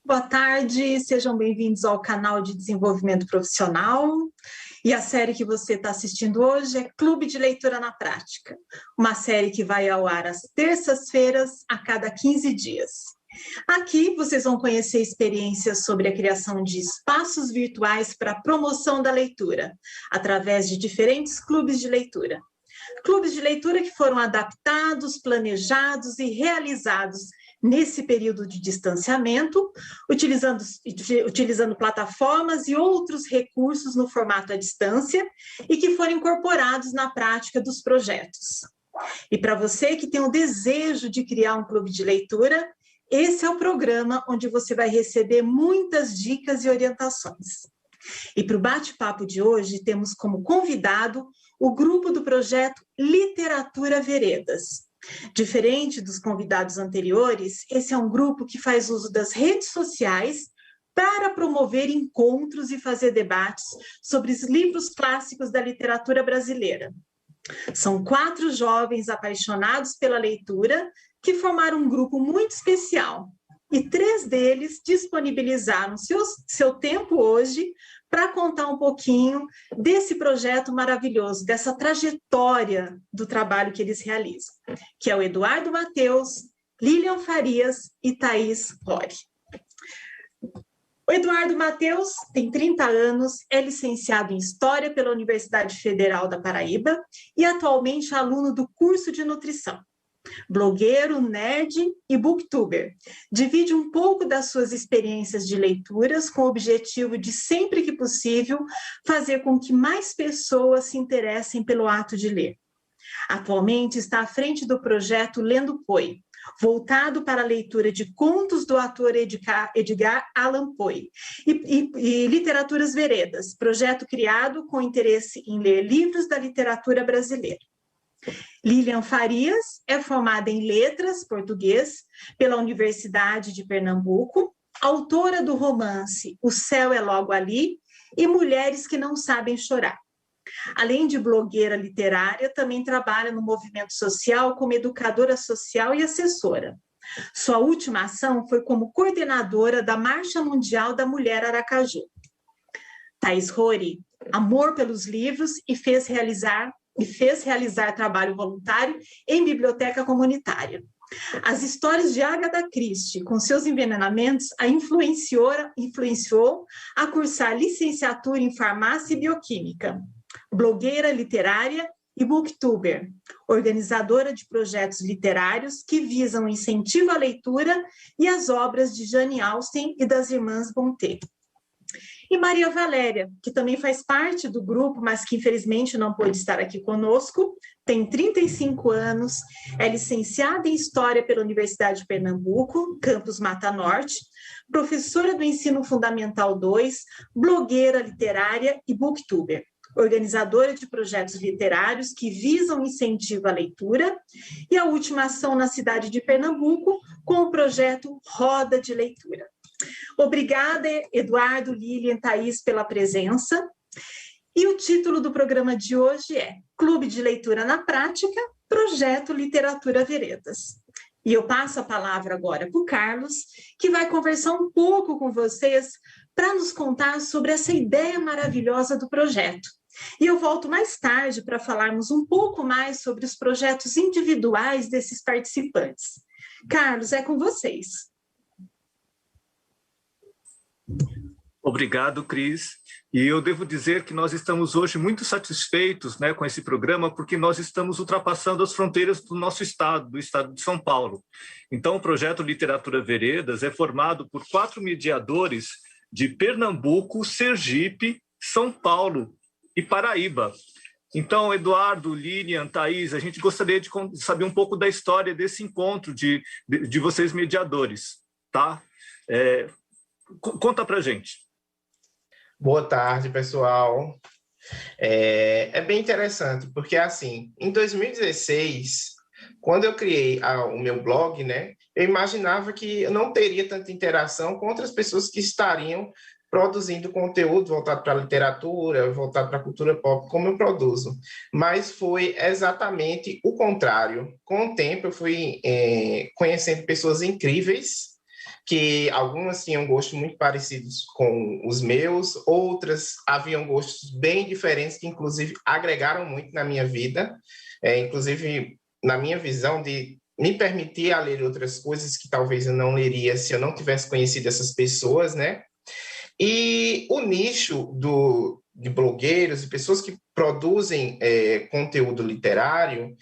Boa tarde, sejam bem-vindos ao canal de Desenvolvimento Profissional. E a série que você está assistindo hoje é Clube de Leitura na Prática, uma série que vai ao ar às terças-feiras, a cada 15 dias. Aqui vocês vão conhecer experiências sobre a criação de espaços virtuais para a promoção da leitura, através de diferentes clubes de leitura. Clubes de leitura que foram adaptados, planejados e realizados nesse período de distanciamento, utilizando plataformas e outros recursos no formato à distância e que foram incorporados na prática dos projetos. E para você que tem o desejo de criar um clube de leitura, esse é o programa onde você vai receber muitas dicas e orientações. E para o bate-papo de hoje, temos como convidado o grupo do projeto Literatura Veredas. Diferente dos convidados anteriores, esse é um grupo que faz uso das redes sociais para promover encontros e fazer debates sobre os livros clássicos da literatura brasileira. São 4 jovens apaixonados pela leitura que formaram um grupo muito especial. E 3 deles disponibilizaram seu tempo hoje para contar um pouquinho desse projeto maravilhoso, dessa trajetória do trabalho que eles realizam, que é o Eduardo Matheus, Lilian Farias e Thaís Rory. O Eduardo Matheus tem 30 anos, é licenciado em História pela Universidade Federal da Paraíba e atualmente é aluno do curso de Nutrição. Blogueiro, nerd e booktuber. Divide um pouco das suas experiências de leituras com o objetivo de, sempre que possível, fazer com que mais pessoas se interessem pelo ato de ler. Atualmente está à frente do projeto Lendo Poe, voltado para a leitura de contos do ator Edgar Allan Poe, e Literaturas Veredas, projeto criado com interesse em ler livros da literatura brasileira. Lilian Farias é formada em Letras, Português, pela Universidade de Pernambuco, autora do romance O Céu é Logo Ali e Mulheres que Não Sabem Chorar. Além de blogueira literária, também trabalha no movimento social como educadora social e assessora. Sua última ação foi como coordenadora da Marcha Mundial da Mulher Aracaju. Thaís Rory, amor pelos livros e fez realizar trabalho voluntário em biblioteca comunitária. As histórias de Agatha Christie, com seus envenenamentos, a influenciou a cursar licenciatura em farmácia e bioquímica. Blogueira literária e booktuber, organizadora de projetos literários que visam o incentivo à leitura e às obras de Jane Austen e das irmãs Brontë. E Maria Valéria, que também faz parte do grupo, mas que infelizmente não pôde estar aqui conosco, tem 35 anos, é licenciada em História pela Universidade de Pernambuco, campus Mata Norte, professora do Ensino Fundamental 2, blogueira literária e booktuber, organizadora de projetos literários que visam incentivo à leitura, e a última ação na cidade de Pernambuco com o projeto Roda de Leitura. Obrigada, Eduardo, Lilian, Thaís, pela presença. E o título do programa de hoje é Clube de Leitura na Prática, Projeto Literatura Veredas. E eu passo a palavra agora para o Carlos, que vai conversar um pouco com vocês para nos contar sobre essa ideia maravilhosa do projeto. E eu volto mais tarde para falarmos um pouco mais sobre os projetos individuais desses participantes. Carlos, é com vocês. Obrigado, Cris. E eu devo dizer que nós estamos hoje muito satisfeitos, com esse programa, porque nós estamos ultrapassando as fronteiras do nosso estado, do estado de São Paulo. Então, o projeto Literatura Veredas é formado por 4 mediadores de Pernambuco, Sergipe, São Paulo e Paraíba. Então, Eduardo, Lilian, Thaís, a gente gostaria de saber um pouco da história desse encontro de vocês mediadores, tá? Conta pra gente. Boa tarde, pessoal. É bem interessante, porque assim, em 2016, quando eu criei o meu blog, eu imaginava que eu não teria tanta interação com outras pessoas que estariam produzindo conteúdo voltado para a literatura, voltado para a cultura pop, como eu produzo. Mas foi exatamente o contrário. Com o tempo, eu fui conhecendo pessoas incríveis que algumas tinham gostos muito parecidos com os meus, outras haviam gostos bem diferentes, que inclusive agregaram muito na minha vida, inclusive na minha visão de me permitir a ler outras coisas que talvez eu não leria se eu não tivesse conhecido essas pessoas, né? E o nicho de blogueiros e pessoas que produzem conteúdo literário,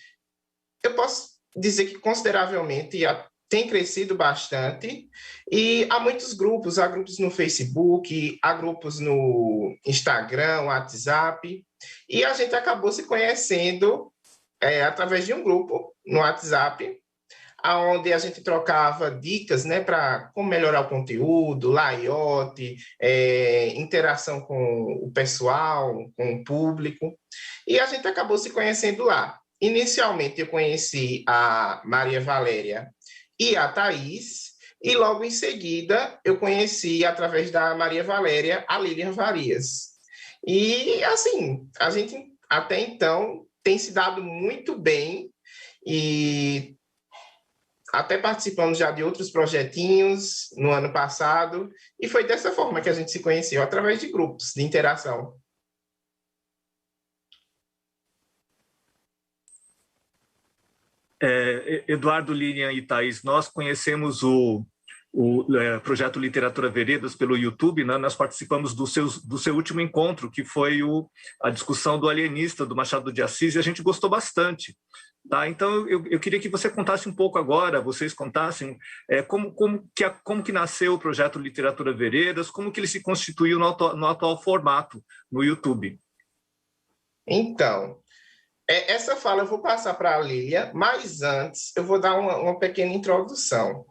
eu posso dizer que consideravelmente tem crescido bastante, e há muitos grupos, há grupos no Facebook, há grupos no Instagram, WhatsApp, e a gente acabou se conhecendo através de um grupo no WhatsApp, onde a gente trocava dicas, né, para como melhorar o conteúdo, layout, interação com o pessoal, com o público, e a gente acabou se conhecendo lá. Inicialmente eu conheci a Maria Valéria e a Thaís, e logo em seguida eu conheci, através da Maria Valéria, a Lilian Varias. E, assim, a gente até então tem se dado muito bem, e até participamos já de outros projetinhos no ano passado, e foi dessa forma que a gente se conheceu, através de grupos de interação. Eduardo, Lilian e Thaís, nós conhecemos o projeto Literatura Veredas pelo YouTube, né? Nós participamos do seu último encontro, que foi a discussão do Alienista, do Machado de Assis, e a gente gostou bastante. Tá? Então, eu queria que você contasse um pouco agora, vocês contassem como que nasceu o projeto Literatura Veredas, como que ele se constituiu no atual formato no YouTube. Então, essa fala eu vou passar para a Lília, mas antes eu vou dar uma pequena introdução,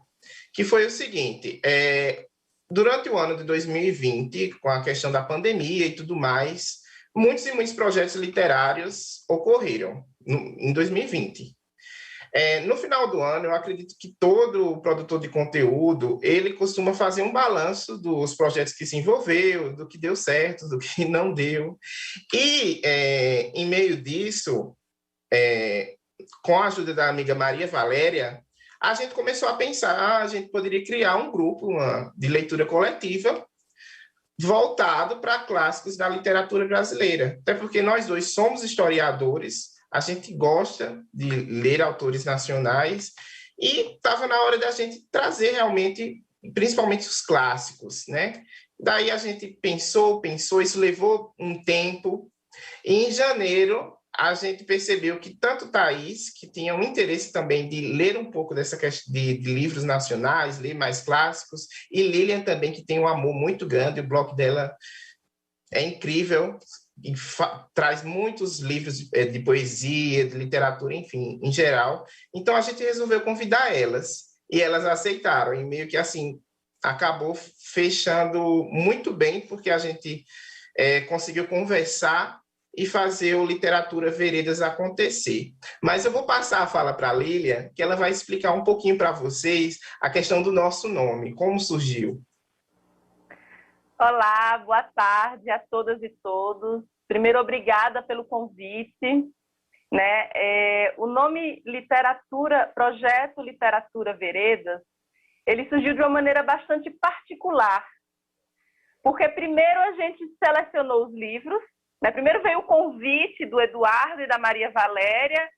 que foi o seguinte: durante o ano de 2020, com a questão da pandemia e tudo mais, muitos e muitos projetos literários ocorreram em 2020. No final do ano, eu acredito que todo produtor de conteúdo, ele costuma fazer um balanço dos projetos que se envolveu, do que deu certo, do que não deu. E, em meio disso, com a ajuda da amiga Maria Valéria, a gente começou a pensar, a gente poderia criar um grupo de leitura coletiva voltado para clássicos da literatura brasileira. Até porque nós dois somos historiadores, a gente gosta de ler autores nacionais, e estava na hora da gente trazer realmente, principalmente os clássicos, né? Daí a gente pensou, isso levou um tempo, e em janeiro a gente percebeu que tanto Thaís, que tinha um interesse também de ler um pouco dessa questão de livros nacionais, ler mais clássicos, e Lilian também, que tem um amor muito grande, o blog dela é incrível, e traz muitos livros de poesia, de literatura, enfim, em geral. Então, a gente resolveu convidar elas, e elas aceitaram, e meio que assim, acabou fechando muito bem, porque a gente conseguiu conversar e fazer o Literatura Veredas acontecer. Mas eu vou passar a fala para a Lilian, que ela vai explicar um pouquinho para vocês a questão do nosso nome, como surgiu. Olá, boa tarde a todas e todos. Primeiro, obrigada pelo convite. O nome Projeto Literatura Veredas, ele surgiu de uma maneira bastante particular, porque primeiro a gente selecionou os livros, primeiro veio o convite do Eduardo e da Maria Valéria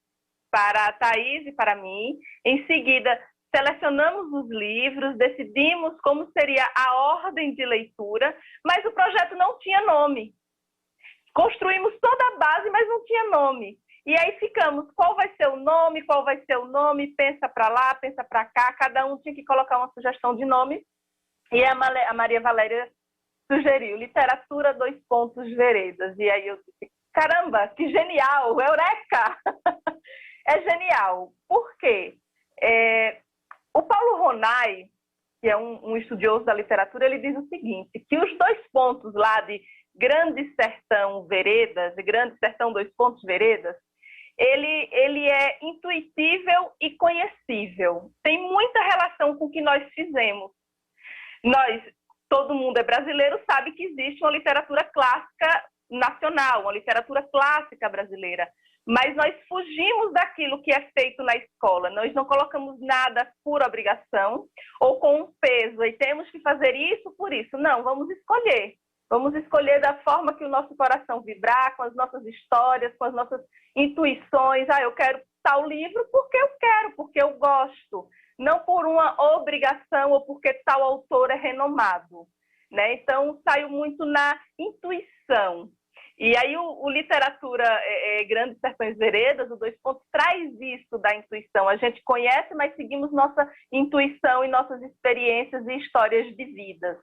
para a Thaís e para mim. Em seguida, selecionamos os livros, decidimos como seria a ordem de leitura, mas o projeto não tinha nome. Construímos toda a base, mas não tinha nome. E aí ficamos, qual vai ser o nome, pensa para lá, pensa para cá, cada um tinha que colocar uma sugestão de nome, e a Maria Valéria sugeriu Literatura Veredas. E aí eu disse, caramba, que genial, eureka! É genial. Por quê? O Paulo Ronay, que é um estudioso da literatura, ele diz o seguinte, que os 2 pontos lá de Grande Sertão Veredas, e Grande Sertão Veredas, ele é intuitível e conhecível. Tem muita relação com o que nós fizemos. Todo mundo é brasileiro, sabe que existe uma literatura clássica nacional, uma literatura clássica brasileira. mas nós fugimos daquilo que é feito na escola. Nós não colocamos nada por obrigação ou com um peso, e temos que fazer isso por isso. Não, vamos escolher. Vamos escolher da forma que o nosso coração vibrar, com as nossas histórias, com as nossas intuições. Eu quero tal livro porque eu quero, porque eu gosto. Não por uma obrigação ou porque tal autor é renomado, né? Então, saiu muito na intuição. E aí o Literatura Grandes Sertões Veredas, o 2 Pontos, traz isso da intuição. A gente conhece, mas seguimos nossa intuição e nossas experiências e histórias de vidas.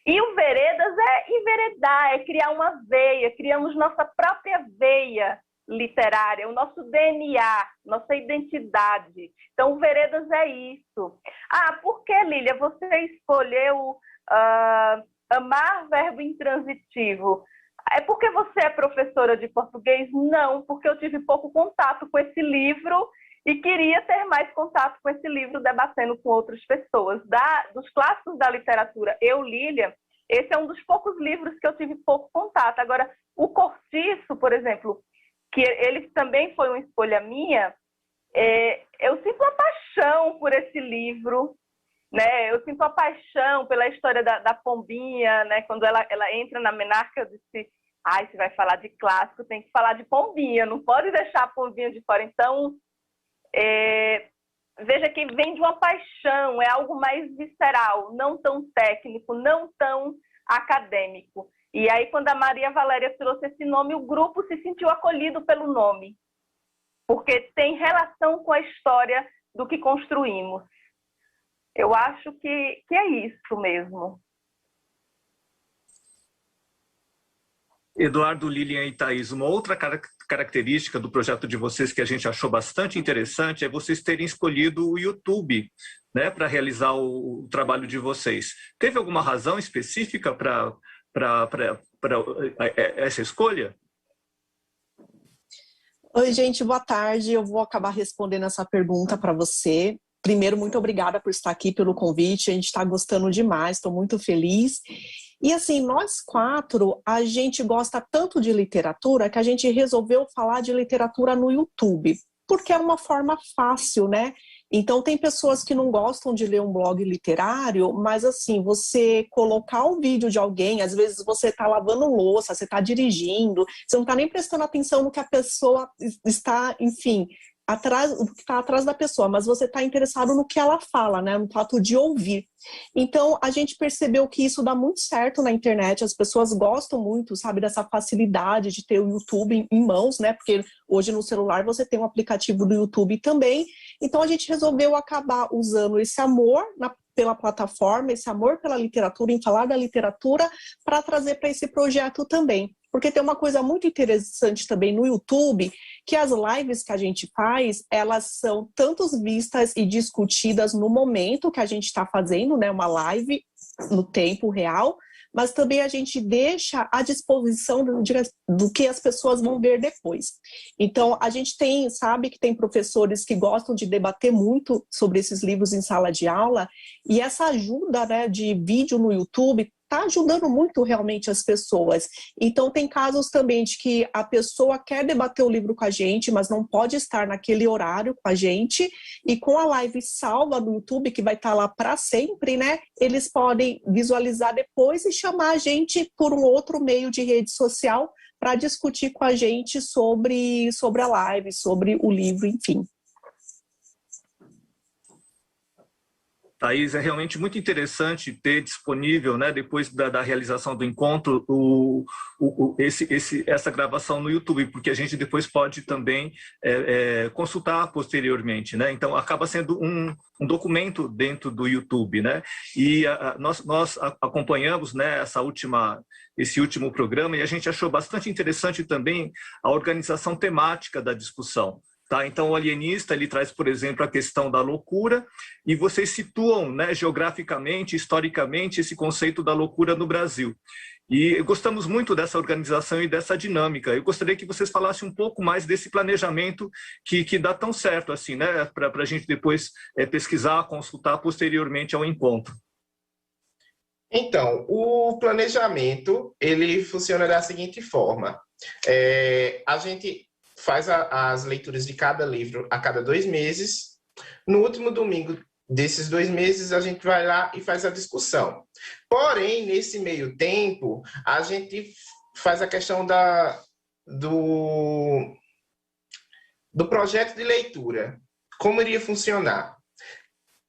E o Veredas é enveredar, é criar uma veia, criamos nossa própria veia literária, o nosso DNA, nossa identidade. Então, o Veredas é isso. Por que, Lília, você escolheu amar verbo intransitivo? É porque você é professora de português? Não, porque eu tive pouco contato com esse livro e queria ter mais contato com esse livro, debatendo com outras pessoas. Dos clássicos da literatura, Lília, esse é um dos poucos livros que eu tive pouco contato. Agora, o Cortiço, por exemplo, que ele também foi uma escolha minha, eu sinto uma paixão por esse livro, né? Eu sinto uma paixão pela história da Pombinha, né? Quando ela entra na menarca, eu disse, se vai falar de clássico, tem que falar de Pombinha, não pode deixar a Pombinha de fora. Então, veja que vem de uma paixão, é algo mais visceral, não tão técnico, não tão acadêmico. E aí, quando a Maria Valéria trouxe esse nome, o grupo se sentiu acolhido pelo nome, porque tem relação com a história do que construímos. Eu acho que é isso mesmo. Eduardo, Lilian e Thaís, uma outra característica do projeto de vocês que a gente achou bastante interessante é vocês terem escolhido o YouTube, né, para realizar o trabalho de vocês. Teve alguma razão específica para essa escolha? Oi, gente, boa tarde. Eu vou acabar respondendo essa pergunta para você. Primeiro, muito obrigada por estar aqui, pelo convite. A gente está gostando demais, estou muito feliz. E assim, nós 4, a gente gosta tanto de literatura que a gente resolveu falar de literatura no YouTube, porque é uma forma fácil, né? Então, tem pessoas que não gostam de ler um blog literário, mas assim, você colocar o vídeo de alguém, às vezes você está lavando louça, você está dirigindo, você não está nem prestando atenção no que a pessoa está, enfim, o que está atrás da pessoa, mas você está interessado no que ela fala, né? No fato de ouvir. Então, a gente percebeu que isso dá muito certo na internet, as pessoas gostam muito, sabe, dessa facilidade de ter o YouTube em mãos, né? Porque hoje no celular você tem um aplicativo do YouTube também. Então, a gente resolveu acabar usando esse amor pela plataforma, esse amor pela literatura, em falar da literatura, para trazer para esse projeto também. Porque tem uma coisa muito interessante também no YouTube, que as lives que a gente faz, elas são tanto vistas e discutidas no momento que a gente está fazendo, né, uma live no tempo real, mas também a gente deixa à disposição do que as pessoas vão ver depois. Então, a gente sabe que tem professores que gostam de debater muito sobre esses livros em sala de aula, e essa ajuda, né, de vídeo no YouTube está ajudando muito realmente as pessoas. Então, tem casos também de que a pessoa quer debater o livro com a gente, mas não pode estar naquele horário com a gente, e com a live salva no YouTube, que vai estar lá para sempre, né? Eles podem visualizar depois e chamar a gente por um outro meio de rede social para discutir com a gente sobre a live, sobre o livro, enfim. Thaís, é realmente muito interessante ter disponível, né, depois da realização do encontro, essa gravação no YouTube, porque a gente depois pode também consultar posteriormente, né? Então, acaba sendo um documento dentro do YouTube, né? E nós acompanhamos, né, esse último programa, e a gente achou bastante interessante também a organização temática da discussão. Tá? Então, o alienista, ele traz, por exemplo, a questão da loucura, e vocês situam, né, geograficamente, historicamente, esse conceito da loucura no Brasil. E gostamos muito dessa organização e dessa dinâmica. Eu gostaria que vocês falassem um pouco mais desse planejamento que dá tão certo assim, né, para a gente depois pesquisar, consultar posteriormente ao encontro. Então, o planejamento, ele funciona da seguinte forma. A gente faz as leituras de cada livro a cada 2 meses. No último domingo desses 2 meses, a gente vai lá e faz a discussão. Porém, nesse meio tempo, a gente faz a questão do projeto de leitura. Como iria funcionar?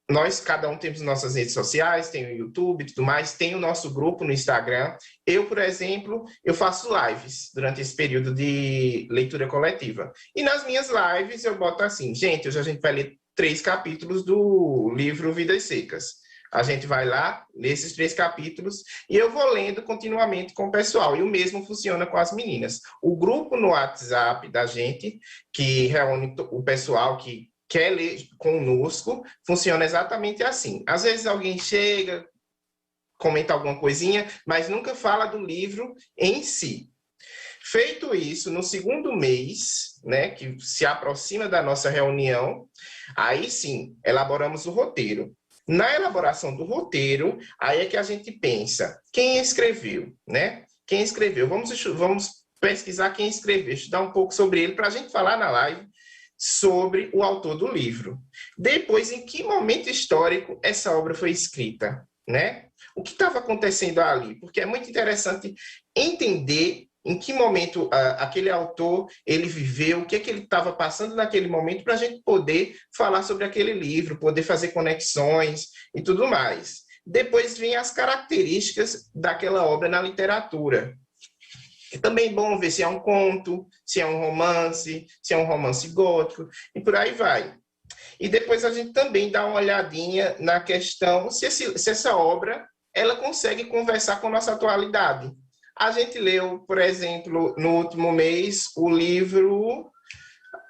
Nós, cada um, temos nossas redes sociais, tem o YouTube e tudo mais, tem o nosso grupo no Instagram. Eu, por exemplo, eu faço lives durante esse período de leitura coletiva. E nas minhas lives eu boto assim, gente, hoje a gente vai ler 3 capítulos do livro Vidas Secas. A gente vai lá, lê esses 3 capítulos e eu vou lendo continuamente com o pessoal. E o mesmo funciona com as meninas. O grupo no WhatsApp da gente, que reúne o pessoal que quer ler conosco, funciona exatamente assim. Às vezes alguém chega, comenta alguma coisinha, mas nunca fala do livro em si. Feito isso, no segundo mês, né, que se aproxima da nossa reunião, aí sim, elaboramos o roteiro. Na elaboração do roteiro, aí é que a gente pensa, quem escreveu, né? Quem escreveu? Vamos pesquisar quem escreveu, estudar um pouco sobre ele, para a gente falar na live sobre o autor do livro. Depois, em que momento histórico essa obra foi escrita, né? O que estava acontecendo ali? Porque é muito interessante entender em que momento aquele autor ele viveu, o que é que ele estava passando naquele momento, para a gente poder falar sobre aquele livro, poder fazer conexões e tudo mais. Depois vem as características daquela obra na literatura. É também bom ver se é um conto, se é um romance gótico, e por aí vai. E depois a gente também dá uma olhadinha na questão se essa obra ela consegue conversar com a nossa atualidade. A gente leu, por exemplo, no último mês, o livro,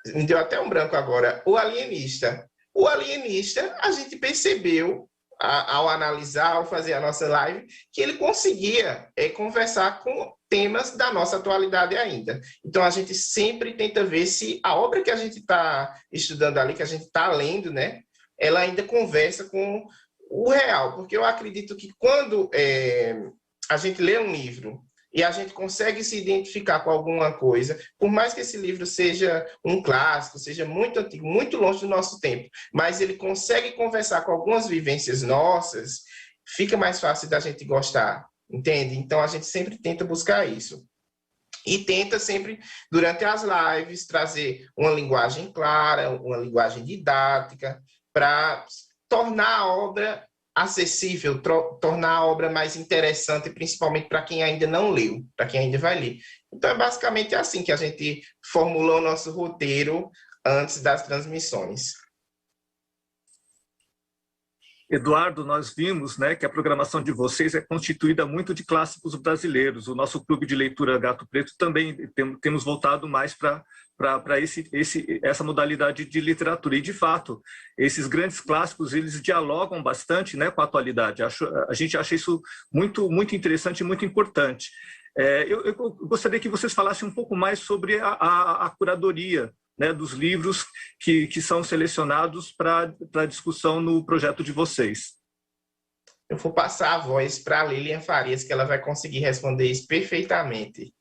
me deu até um branco agora, O Alienista. O Alienista, a gente percebeu, ao analisar, ao fazer a nossa live, que ele conseguia conversar com temas da nossa atualidade ainda. Então, a gente sempre tenta ver se a obra que a gente está estudando ali, que a gente está lendo, né, ela ainda conversa com o real. Porque eu acredito que quando a gente lê um livro e a gente consegue se identificar com alguma coisa, por mais que esse livro seja um clássico, seja muito antigo, muito longe do nosso tempo, mas ele consegue conversar com algumas vivências nossas, fica mais fácil da gente gostar, entende? Então, a gente sempre tenta buscar isso. E tenta sempre, durante as lives, trazer uma linguagem clara, uma linguagem didática, para tornar a obra acessível, tornar a obra mais interessante, principalmente para quem ainda não leu, para quem ainda vai ler. Então, é basicamente assim que a gente formulou o nosso roteiro antes das transmissões. Eduardo, nós vimos, né, que a programação de vocês é constituída muito de clássicos brasileiros. O nosso clube de leitura Gato Preto também temos voltado mais para essa modalidade de literatura. E, de fato, esses grandes clássicos, eles dialogam bastante, né, com a atualidade. A gente acha isso muito, muito interessante e muito importante. Eu gostaria que vocês falassem um pouco mais sobre a curadoria, né, dos livros que são selecionados para discussão no projeto de vocês. Eu vou passar a voz para a Lilian Farias, que ela vai conseguir responder isso perfeitamente.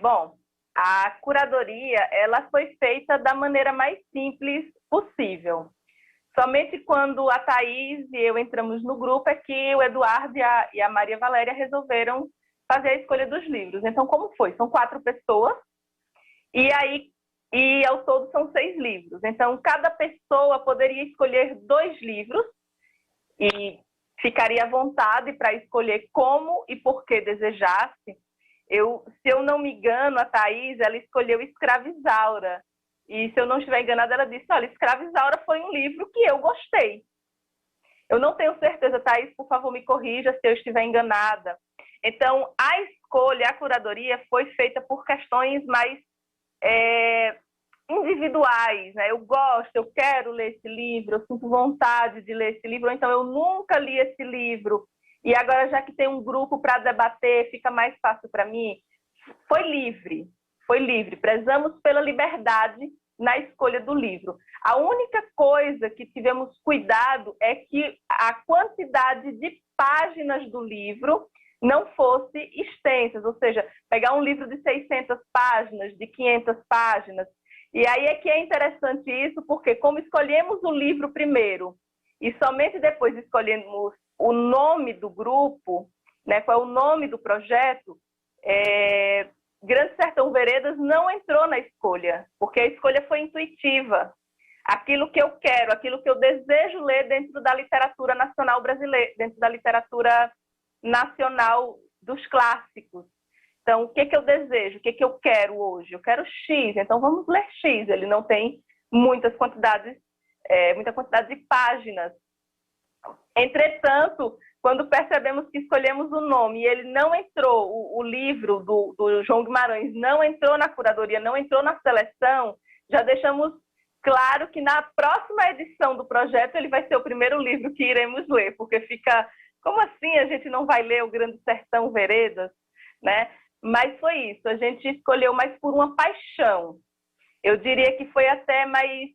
Bom, a curadoria ela foi feita da maneira mais simples possível. Somente quando a Thaís e eu entramos no grupo é que o Eduardo e a Maria Valéria resolveram fazer a escolha dos livros. Então, como foi? São 4 pessoas e ao todo são 6 livros. Então, cada pessoa poderia escolher 2 livros e ficaria à vontade para escolher como e por que desejasse. Se eu não me engano, a Thaís, ela escolheu Escravizaura. E se eu não estiver enganada, ela disse, olha, Escravizaura foi um livro que eu gostei. Eu não tenho certeza, Thaís, por favor, me corrija se eu estiver enganada. Então, a escolha, a curadoria foi feita por questões mais individuais, né? Eu gosto, eu quero ler esse livro, eu sinto vontade de ler esse livro, então eu nunca li esse livro. E agora, já que tem um grupo para debater, fica mais fácil para mim. Foi livre. Prezamos pela liberdade na escolha do livro. A única coisa que tivemos cuidado é que a quantidade de páginas do livro não fosse extensas, ou seja, pegar um livro de 600 páginas, de 500 páginas. E aí é que é interessante isso, porque como escolhemos o livro primeiro e somente depois escolhemos o nome do grupo, né, qual é o nome do projeto, Grande Sertão Veredas não entrou na escolha, porque a escolha foi intuitiva. Aquilo que eu quero, aquilo que eu desejo ler dentro da literatura nacional brasileira, dentro da literatura nacional dos clássicos. Então, o que eu desejo? O que eu quero hoje? Eu quero X, então vamos ler X. Ele não tem muita quantidade de páginas. Entretanto, quando percebemos que escolhemos o nome e ele não entrou, o livro do João Guimarães não entrou na curadoria, não entrou na seleção, já deixamos claro que na próxima edição do projeto ele vai ser o primeiro livro que iremos ler, porque fica, como assim a gente não vai ler o Grande Sertão Veredas, né? Mas foi isso, a gente escolheu mais por uma paixão. Eu diria que foi até mais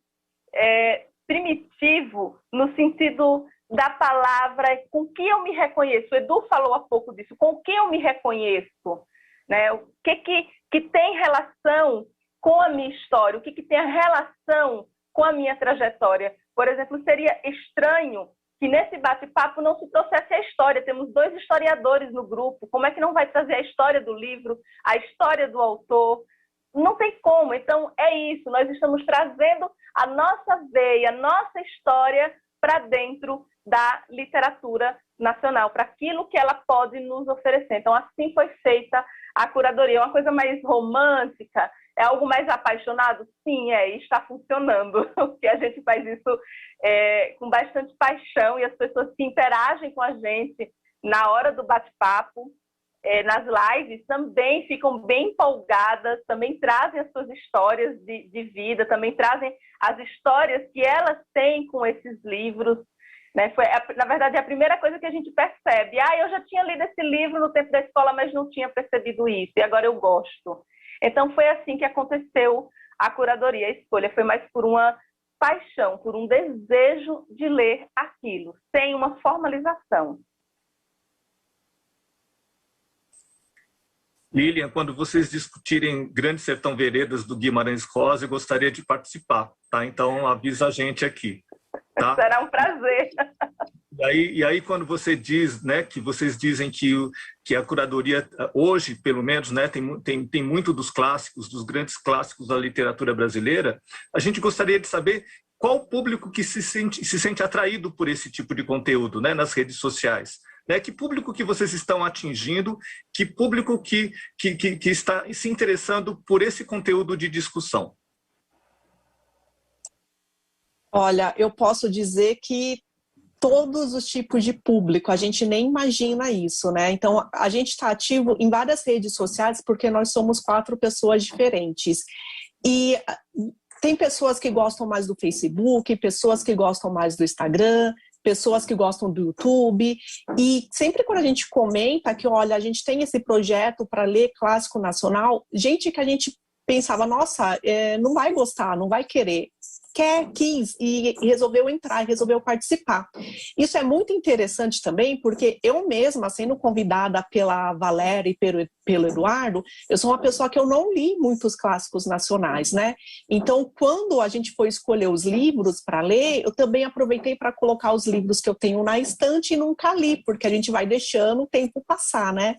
primitivo no sentido da palavra, com que eu me reconheço. O Edu falou há pouco disso, com que eu me reconheço, né? O que tem relação com a minha história, o que tem a relação com a minha trajetória. Por exemplo, seria estranho que nesse bate-papo não se trouxesse a história. Temos 2 historiadores no grupo, como é que não vai trazer a história do livro, a história do autor? Não tem como. Então, é isso, nós estamos trazendo a nossa veia, a nossa história para dentro da literatura nacional, para aquilo que ela pode nos oferecer. Então, assim foi feita a curadoria. É uma coisa mais romântica, é algo mais apaixonado? Sim, está funcionando, porque a gente faz isso com bastante paixão e as pessoas que interagem com a gente na hora do bate-papo, nas lives, também ficam bem empolgadas, também trazem as suas histórias de vida, também trazem as histórias que elas têm com esses livros, né? Na verdade, é a primeira coisa que a gente percebe. Eu já tinha lido esse livro no tempo da escola, mas não tinha percebido isso, e agora eu gosto. Então, foi assim que aconteceu a curadoria. A escolha foi mais por uma paixão, por um desejo de ler aquilo, sem uma formalização. Lilian, quando vocês discutirem Grande Sertão Veredas do Guimarães Rosa, eu gostaria de participar, tá? Então, avisa a gente aqui, tá? Será um prazer. E aí quando você diz, né, que vocês dizem que a curadoria, hoje, pelo menos, né, tem muito dos clássicos, dos grandes clássicos da literatura brasileira, a gente gostaria de saber qual o público que se sente atraído por esse tipo de conteúdo, né, nas redes sociais. Né? Que público que vocês estão atingindo, que público que está se interessando por esse conteúdo de discussão? Olha, eu posso dizer que todos os tipos de público, a gente nem imagina isso, né? Então, a gente está ativo em várias redes sociais porque nós somos 4 pessoas diferentes. E tem pessoas que gostam mais do Facebook, pessoas que gostam mais do Instagram, pessoas que gostam do YouTube, e sempre quando a gente comenta que, olha, a gente tem esse projeto para ler clássico nacional, gente que a gente pensava, nossa, não vai gostar, não vai querer, quis e resolveu entrar, resolveu participar. Isso é muito interessante também, porque eu mesma, sendo convidada pela Valéria e pelo Eduardo, eu sou uma pessoa que eu não li muitos clássicos nacionais, né? Então, quando a gente foi escolher os livros para ler, eu também aproveitei para colocar os livros que eu tenho na estante e nunca li, porque a gente vai deixando o tempo passar, né?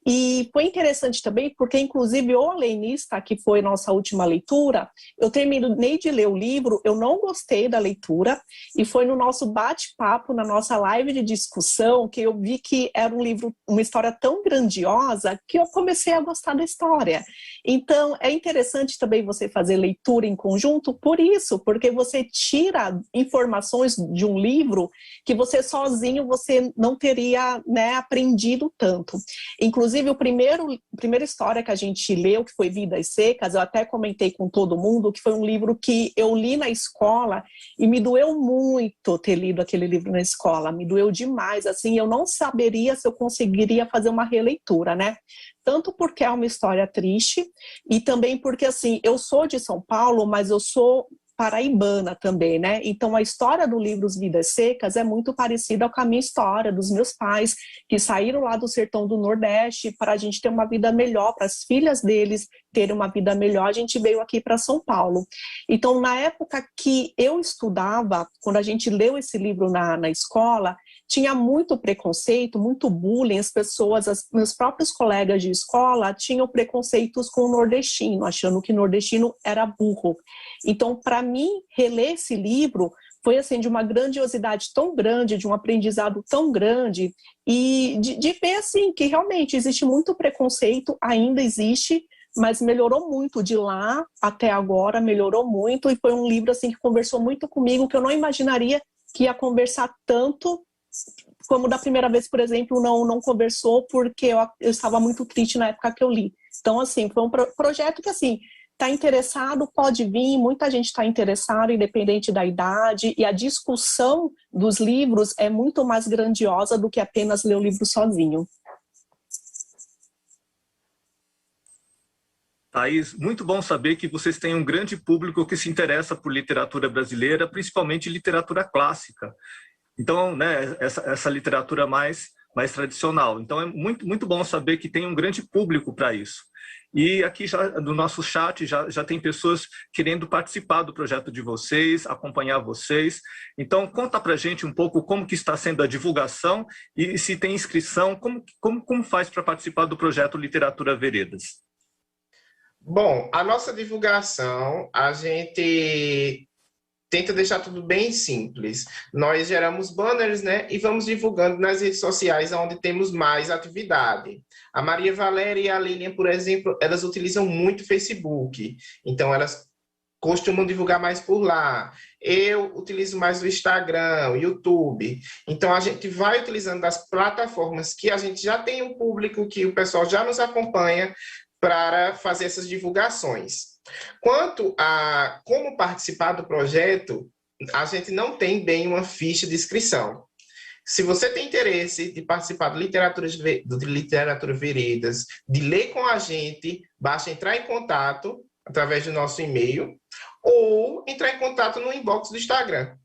E foi interessante também, porque inclusive o Alienista, que foi nossa última leitura, eu terminei de ler o livro, eu não gostei da leitura, e foi no nosso bate-papo, na nossa live de discussão, que eu vi que era um livro, uma história tão grandiosa, que eu comecei a gostar da história. Então, é interessante também você fazer leitura em conjunto por isso, porque você tira informações de um livro que você sozinho você não teria, né, aprendido tanto. Inclusive, a primeira história que a gente leu, que foi Vidas Secas, eu até comentei com todo mundo, que foi um livro que eu li na escola e me doeu muito ter lido aquele livro na escola, me doeu demais, assim, eu não saberia se eu conseguiria fazer uma releitura, né? Tanto porque é uma história triste e também porque, assim, eu sou de São Paulo, mas eu sou paraibana também, né? Então a história do livro Os Vidas Secas é muito parecida com a minha história, dos meus pais, que saíram lá do sertão do Nordeste para a gente ter uma vida melhor, para as filhas deles terem uma vida melhor, a gente veio aqui para São Paulo. Então, na época que eu estudava, quando a gente leu esse livro na escola, tinha muito preconceito, muito bullying, as pessoas, meus próprios colegas de escola tinham preconceitos com o nordestino, achando que nordestino era burro. Então, para mim, reler esse livro foi assim, de uma grandiosidade tão grande, de um aprendizado tão grande, e de ver assim, que realmente existe muito preconceito, ainda existe, mas melhorou muito de lá até agora, melhorou muito, e foi um livro assim, que conversou muito comigo, que eu não imaginaria que ia conversar tanto, como da primeira vez, por exemplo, não conversou, porque eu estava muito triste na época que eu li. Então, assim, foi um projeto que, assim, está interessado, pode vir, muita gente está interessada, independente da idade, e a discussão dos livros é muito mais grandiosa do que apenas ler o livro sozinho. Thaís, muito bom saber que vocês têm um grande público que se interessa por literatura brasileira, principalmente literatura clássica. Então, né, essa literatura mais tradicional. Então, é muito bom saber que tem um grande público para isso. E aqui já no nosso chat já tem pessoas querendo participar do projeto de vocês, acompanhar vocês. Então, conta para a gente um pouco como que está sendo a divulgação e se tem inscrição, como faz para participar do projeto Literatura Veredas? Bom, a nossa divulgação, a gente tenta deixar tudo bem simples. Nós geramos banners, né, e vamos divulgando nas redes sociais onde temos mais atividade. A Maria Valéria e a Lilian, por exemplo, elas utilizam muito o Facebook, então elas costumam divulgar mais por lá. Eu utilizo mais o Instagram, o YouTube. Então a gente vai utilizando as plataformas que a gente já tem um público, que o pessoal já nos acompanha, para fazer essas divulgações. Quanto a como participar do projeto, a gente não tem bem uma ficha de inscrição. Se você tem interesse de participar de Literatura Veredas, de ler com a gente, basta entrar em contato através do nosso e-mail ou entrar em contato no inbox do Instagram.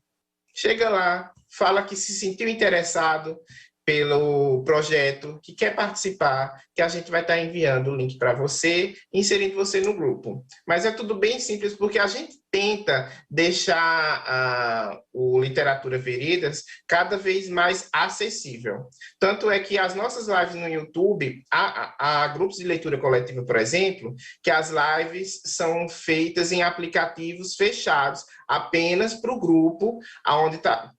Chega lá, fala que se sentiu interessado pelo projeto, que quer participar, que a gente vai estar enviando o link para você, inserindo você no grupo. Mas é tudo bem simples, porque a gente tenta deixar o Literatura Veredas cada vez mais acessível. Tanto é que as nossas lives no YouTube, há grupos de leitura coletiva, por exemplo, que as lives são feitas em aplicativos fechados, apenas para o grupo,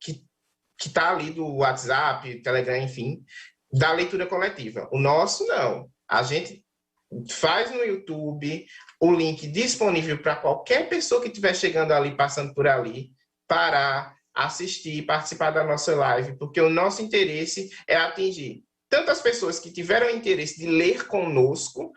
que está ali do WhatsApp, Telegram, enfim, da leitura coletiva. O nosso, não. A gente faz no YouTube o link disponível para qualquer pessoa que estiver chegando ali, passando por ali, parar, assistir, participar da nossa live, porque o nosso interesse é atingir tanto as pessoas que tiveram interesse de ler conosco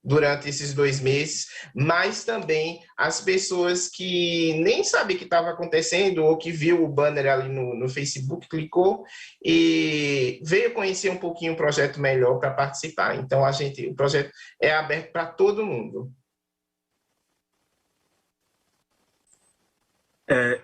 durante esses 2 meses, mas também as pessoas que nem sabiam o que estava acontecendo ou que viu o banner ali no Facebook, clicou e veio conhecer um pouquinho o projeto melhor para participar. Então, o projeto é aberto para todo mundo.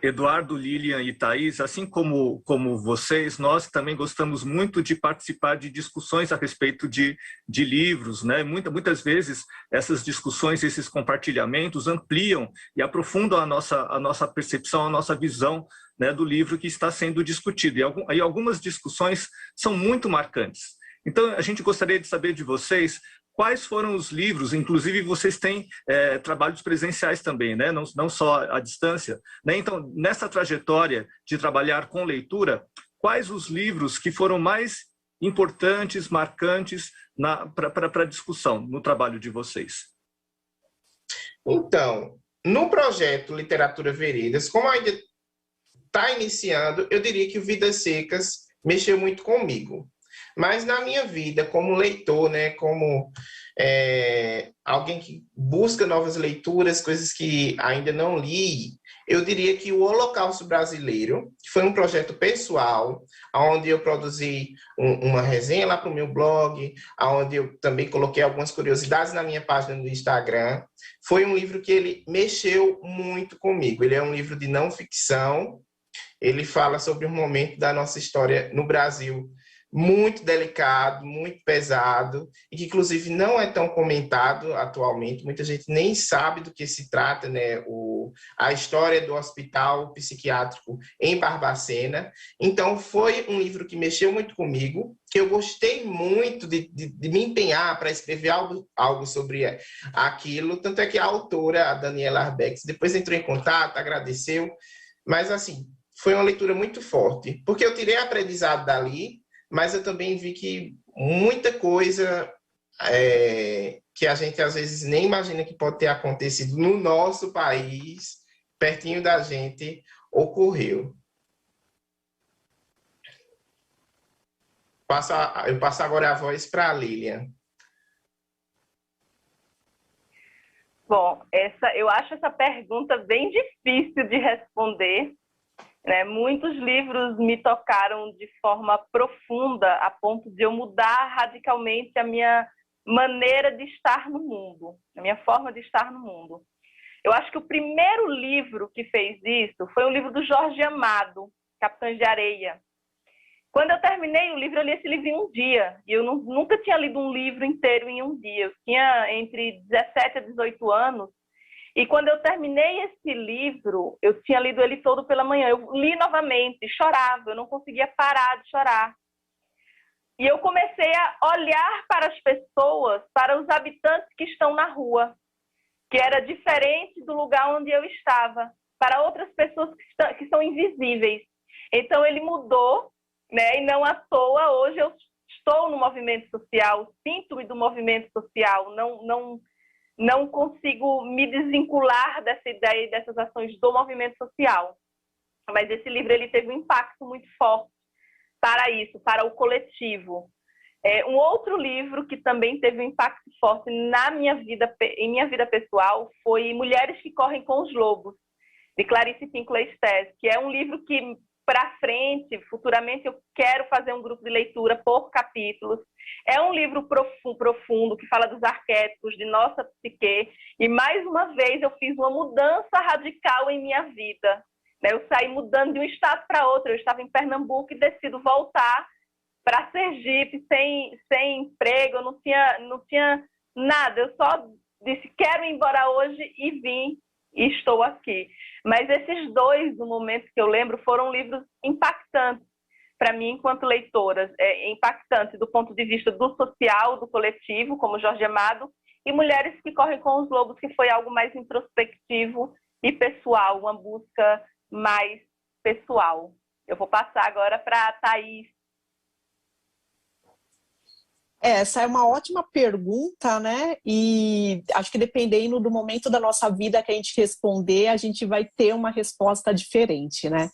Eduardo, Lilian e Thaís, assim como vocês, nós também gostamos muito de participar de discussões a respeito de livros, né? Muitas vezes essas discussões, esses compartilhamentos ampliam e aprofundam a nossa percepção, a nossa visão, né, do livro que está sendo discutido. E algumas discussões são muito marcantes. Então, a gente gostaria de saber de vocês quais foram os livros, inclusive vocês têm trabalhos presenciais também, né? Não só à distância, né? Então, nessa trajetória de trabalhar com leitura, quais os livros que foram mais importantes, marcantes para a discussão no trabalho de vocês? Então, no projeto Literatura Veredas, como ainda está iniciando, eu diria que o Vidas Secas mexeu muito comigo. Mas na minha vida, como leitor, né, como alguém que busca novas leituras, coisas que ainda não li, eu diria que o Holocausto Brasileiro, que foi um projeto pessoal, onde eu produzi uma resenha lá para o meu blog, onde eu também coloquei algumas curiosidades na minha página do Instagram. Foi um livro que ele mexeu muito comigo. Ele é um livro de não ficção, ele fala sobre um momento da nossa história no Brasil muito delicado, muito pesado, e que, inclusive, não é tão comentado atualmente. Muita gente nem sabe do que se trata, né? A história do hospital psiquiátrico em Barbacena. Então, foi um livro que mexeu muito comigo, que eu gostei muito de me empenhar para escrever algo sobre aquilo. Tanto é que a autora, a Daniela Arbex, depois entrou em contato, agradeceu, mas, assim, foi uma leitura muito forte, porque eu tirei aprendizado dali, mas eu também vi que muita coisa que a gente às vezes nem imagina que pode ter acontecido no nosso país, pertinho da gente, ocorreu. Eu passo agora a voz para a Lilian. Bom, eu acho essa pergunta bem difícil de responder. Muitos livros me tocaram de forma profunda, a ponto de eu mudar radicalmente a minha maneira de estar no mundo, a minha forma de estar no mundo. Eu acho que o primeiro livro que fez isso foi um livro do Jorge Amado, Capitães de Areia. Quando eu terminei o livro, eu li esse livro em um dia, e eu nunca tinha lido um livro inteiro em um dia. Eu tinha entre 17 a 18 anos, e quando eu terminei esse livro, eu tinha lido ele todo pela manhã. Eu li novamente, chorava, eu não conseguia parar de chorar. E eu comecei a olhar para as pessoas, para os habitantes que estão na rua, que era diferente do lugar onde eu estava, para outras pessoas que são invisíveis. Então, ele mudou, e não à toa, hoje eu estou no movimento social, sinto-me do movimento social, não consigo me desvincular dessa ideia e dessas ações do movimento social. Mas esse livro ele teve um impacto muito forte para isso, para o coletivo. Um outro livro que também teve um impacto forte em minha vida pessoal foi Mulheres que Correm com os Lobos, de Clarice Pinkola-Estés, que é um livro que, para frente, futuramente, eu quero fazer um grupo de leitura por capítulos. É um livro profundo, que fala dos arquétipos de nossa psique, e mais uma vez eu fiz uma mudança radical em minha vida. Eu saí mudando de um estado para outro. Eu estava em Pernambuco e decido voltar para Sergipe sem emprego. Eu não tinha nada. Eu só disse, quero ir embora hoje, e vim e estou aqui. Mas esses dois, no momento que eu lembro, foram livros impactantes para mim enquanto leitoras. Impactantes do ponto de vista do social, do coletivo, como Jorge Amado, e Mulheres que Correm com os Lobos, que foi algo mais introspectivo e pessoal, uma busca mais pessoal. Eu vou passar agora para a Thaís. Essa é uma ótima pergunta, né? E acho que dependendo do momento da nossa vida que a gente responder, a gente vai ter uma resposta diferente, né?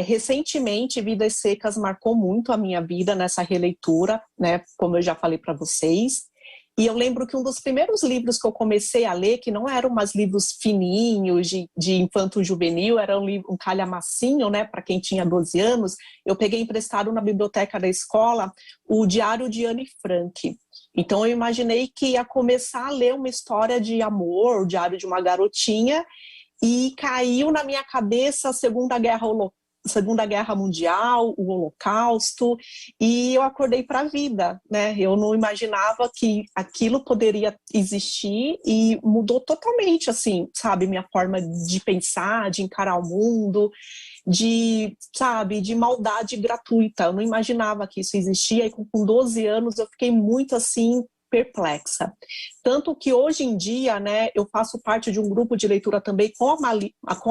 Recentemente, Vidas Secas marcou muito a minha vida nessa releitura, né? Como eu já falei para vocês. E eu lembro que um dos primeiros livros que eu comecei a ler, que não eram mais livros fininhos de infanto-juvenil, era um calhamacinho, né, para quem tinha 12 anos, eu peguei emprestado na biblioteca da escola o Diário de Anne Frank. Então eu imaginei que ia começar a ler uma história de amor, o diário de uma garotinha, e caiu na minha cabeça a Segunda Guerra Mundial, o Holocausto, e eu acordei para a vida, né? Eu não imaginava que aquilo poderia existir e mudou totalmente, assim, sabe, minha forma de pensar, de encarar o mundo, de maldade gratuita. Eu não imaginava que isso existia, e com 12 anos eu fiquei muito, assim, perplexa. Tanto que hoje em dia, né, eu faço parte de um grupo de leitura também com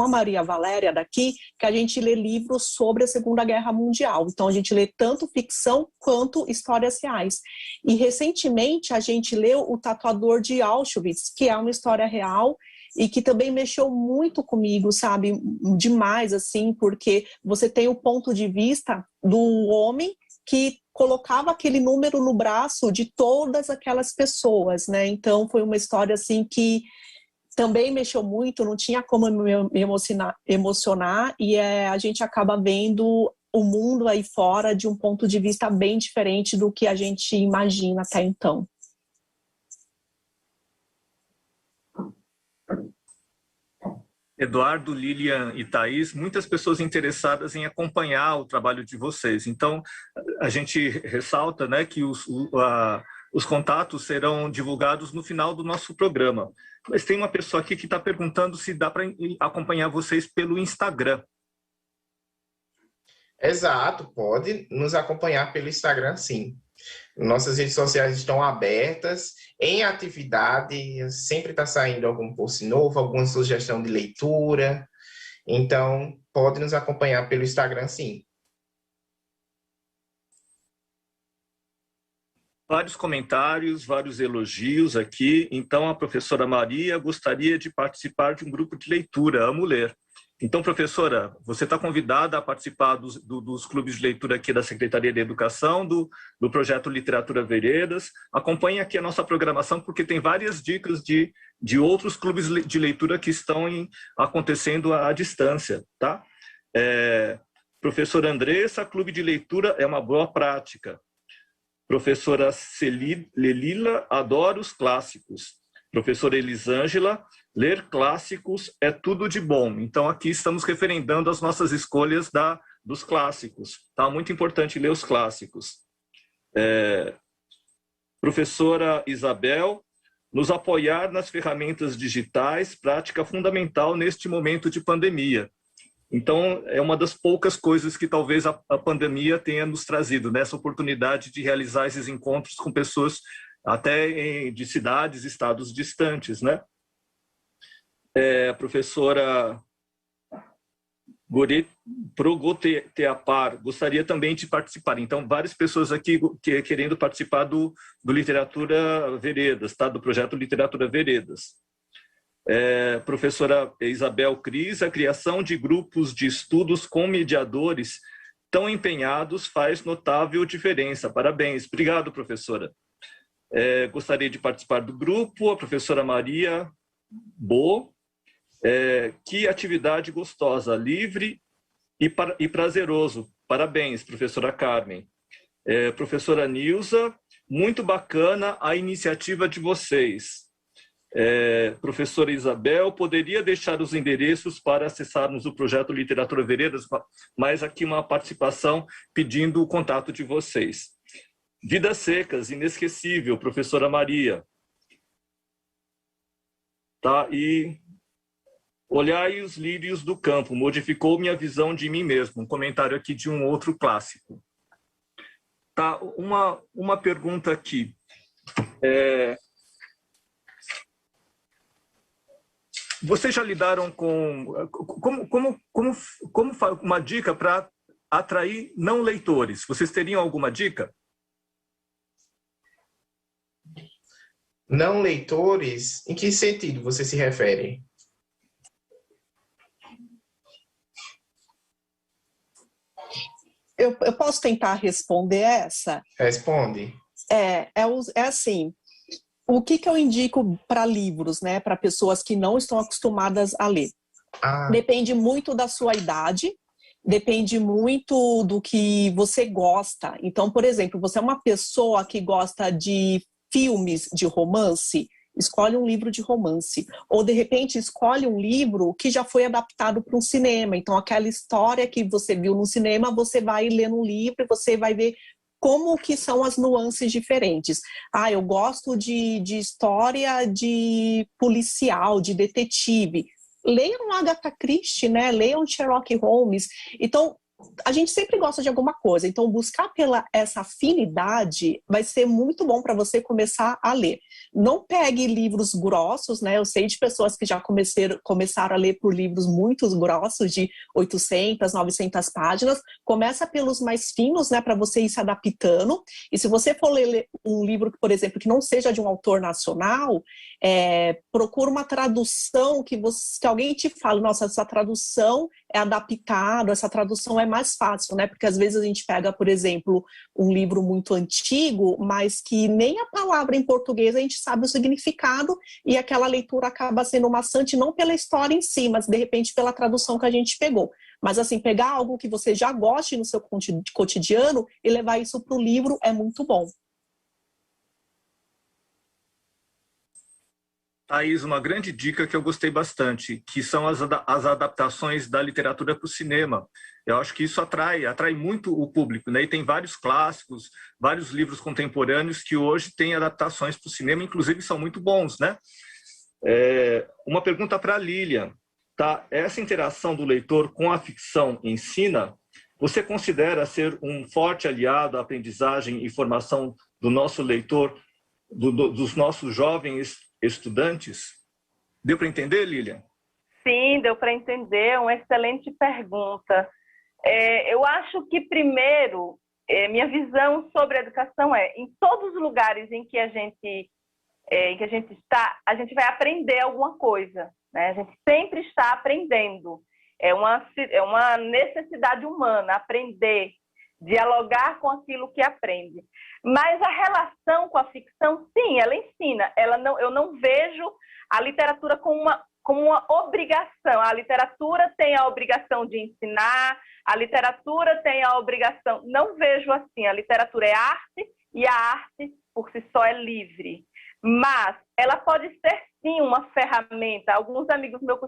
a Maria Valéria daqui, que a gente lê livros sobre a Segunda Guerra Mundial. Então a gente lê tanto ficção quanto histórias reais. E recentemente a gente leu O Tatuador de Auschwitz, que é uma história real e que também mexeu muito comigo, sabe? Demais, assim, porque você tem o ponto de vista do homem que colocava aquele número no braço de todas aquelas pessoas, né? Então foi uma história assim que também mexeu muito, não tinha como me emocionar e a gente acaba vendo o mundo aí fora de um ponto de vista bem diferente do que a gente imagina até então. Eduardo, Lilian e Thaís, muitas pessoas interessadas em acompanhar o trabalho de vocês. Então, a gente ressalta, né, que os contatos serão divulgados no final do nosso programa. Mas tem uma pessoa aqui que está perguntando se dá para acompanhar vocês pelo Instagram. Exato, pode nos acompanhar pelo Instagram, sim. Nossas redes sociais estão abertas, em atividade, sempre está saindo algum post novo, alguma sugestão de leitura. Então, pode nos acompanhar pelo Instagram, sim. Vários comentários, vários elogios aqui. Então, a professora Maria gostaria de participar de um grupo de leitura, Amo Ler. Então, professora, você está convidada a participar dos clubes de leitura aqui da Secretaria de Educação, do projeto Literatura Veredas. Acompanhe aqui a nossa programação, porque tem várias dicas de outros clubes de leitura que estão acontecendo à distância, tá? Professora Andressa, clube de leitura é uma boa prática. Professora Celila, adoro os clássicos. Professora Elisângela, ler clássicos é tudo de bom. Então, aqui estamos referendando as nossas escolhas dos clássicos. Tá? Muito importante ler os clássicos. Professora Isabel, nos apoiar nas ferramentas digitais, prática fundamental neste momento de pandemia. Então, é uma das poucas coisas que talvez a pandemia tenha nos trazido, né? Essa oportunidade de realizar esses encontros com pessoas até de cidades, estados distantes, né? Professora Progoteapar, gostaria também de participar. Então, várias pessoas aqui querendo participar do Literatura Veredas, tá? Do projeto Literatura Veredas. Professora Isabel Cris, a criação de grupos de estudos com mediadores tão empenhados faz notável diferença. Parabéns. Obrigado, professora. Gostaria de participar do grupo, a professora Maria Bo. Que atividade gostosa, livre e prazeroso. Parabéns, professora Carmen. Professora Nilza, muito bacana a iniciativa de vocês. Professora Isabel, poderia deixar os endereços para acessarmos o projeto Literatura Veredas, mas aqui uma participação pedindo o contato de vocês. Vidas Secas, inesquecível, professora Maria. Tá? E olhai os lírios do campo, modificou minha visão de mim mesmo. Um comentário aqui de um outro clássico. Tá? Uma pergunta aqui. Vocês já lidaram com... Como uma dica para atrair não leitores? Vocês teriam alguma dica? Não leitores? Em que sentido você se refere? Eu posso tentar responder essa? Responde. É assim... O que eu indico para livros, né, para pessoas que não estão acostumadas a ler? Depende muito da sua idade, depende muito do que você gosta. Então, por exemplo, você é uma pessoa que gosta de filmes de romance, escolhe um livro de romance. Ou, de repente, escolhe um livro que já foi adaptado para um cinema. Então, aquela história que você viu no cinema, você vai ler no livro e você vai ver como que são as nuances diferentes. Eu gosto de história de policial, de detetive. Leiam Agatha Christie, né? Leiam Sherlock Holmes. Então, a gente sempre gosta de alguma coisa. Então, buscar essa afinidade vai ser muito bom para você começar a ler. Não pegue livros grossos, né? Eu sei de pessoas que já começaram a ler por livros muito grossos, de 800, 900 páginas. Começa pelos mais finos, né? Para você ir se adaptando. E se você for ler um livro, por exemplo, que não seja de um autor nacional, procura uma tradução que alguém te fale, nossa, essa tradução é adaptado, essa tradução é mais fácil, né? Porque às vezes a gente pega, por exemplo, um livro muito antigo, mas que nem a palavra em português a gente sabe o significado, e aquela leitura acaba sendo maçante não pela história em si, mas de repente pela tradução que a gente pegou. Mas assim, pegar algo que você já goste no seu cotidiano e levar isso para o livro é muito bom. Thaís, uma grande dica que eu gostei bastante, que são as adaptações da literatura para o cinema. Eu acho que isso atrai muito o público, né? E tem vários clássicos, vários livros contemporâneos que hoje têm adaptações para o cinema, inclusive são muito bons, né? Uma pergunta para a Lilian, tá? Essa interação do leitor com a ficção ensina? Você considera ser um forte aliado à aprendizagem e formação do nosso leitor, dos nossos jovens estudantes? Deu para entender, Lilian? Sim, deu para entender. Uma excelente pergunta. Eu acho que, primeiro, minha visão sobre a educação em todos os lugares em que a gente está, a gente vai aprender alguma coisa, né? A gente sempre está aprendendo. É uma necessidade humana aprender, dialogar com aquilo que aprende. Mas a relação com a ficção, sim, ela ensina. Eu não vejo a literatura como uma obrigação. A literatura tem a obrigação de ensinar, a literatura tem a obrigação... Não vejo assim. A literatura é arte e a arte, por si só, é livre. Mas ela pode ser, sim, uma ferramenta. Alguns amigos meus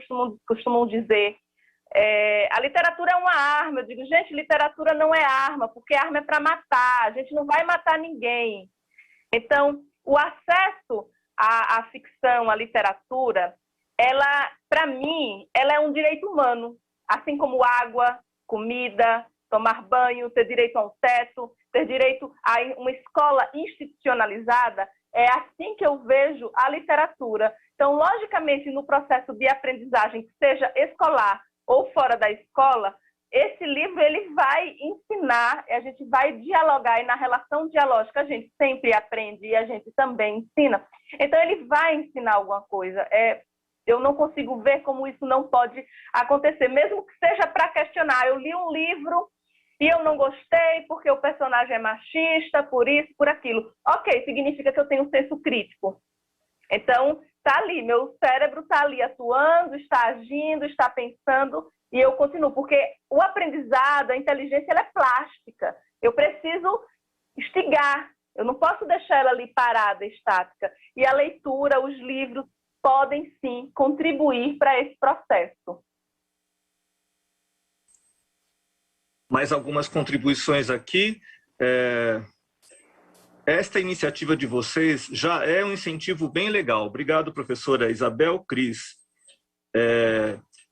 costumam dizer... a literatura é uma arma. Eu digo, gente, literatura não é arma, porque arma é para matar, a gente não vai matar ninguém. Então, o acesso à ficção, à literatura, para mim, ela é um direito humano, assim como água, comida, tomar banho, ter direito a um teto, ter direito a uma escola institucionalizada. É assim que eu vejo a literatura. Então, logicamente, no processo de aprendizagem, que seja escolar ou fora da escola, esse livro ele vai ensinar, a gente vai dialogar, e na relação dialógica a gente sempre aprende e a gente também ensina. Então, ele vai ensinar alguma coisa. Eu não consigo ver como isso não pode acontecer, mesmo que seja para questionar. Eu li um livro e eu não gostei porque o personagem é machista, por isso, por aquilo. Ok, significa que eu tenho um senso crítico. Então, está ali, meu cérebro está ali atuando, está agindo, está pensando, e eu continuo, porque o aprendizado, a inteligência, ela é plástica. Eu preciso instigar, eu não posso deixar ela ali parada, estática. E a leitura, os livros, podem sim contribuir para esse processo. Mais algumas contribuições aqui. Esta iniciativa de vocês já é um incentivo bem legal. Obrigado, professora Isabel Cris.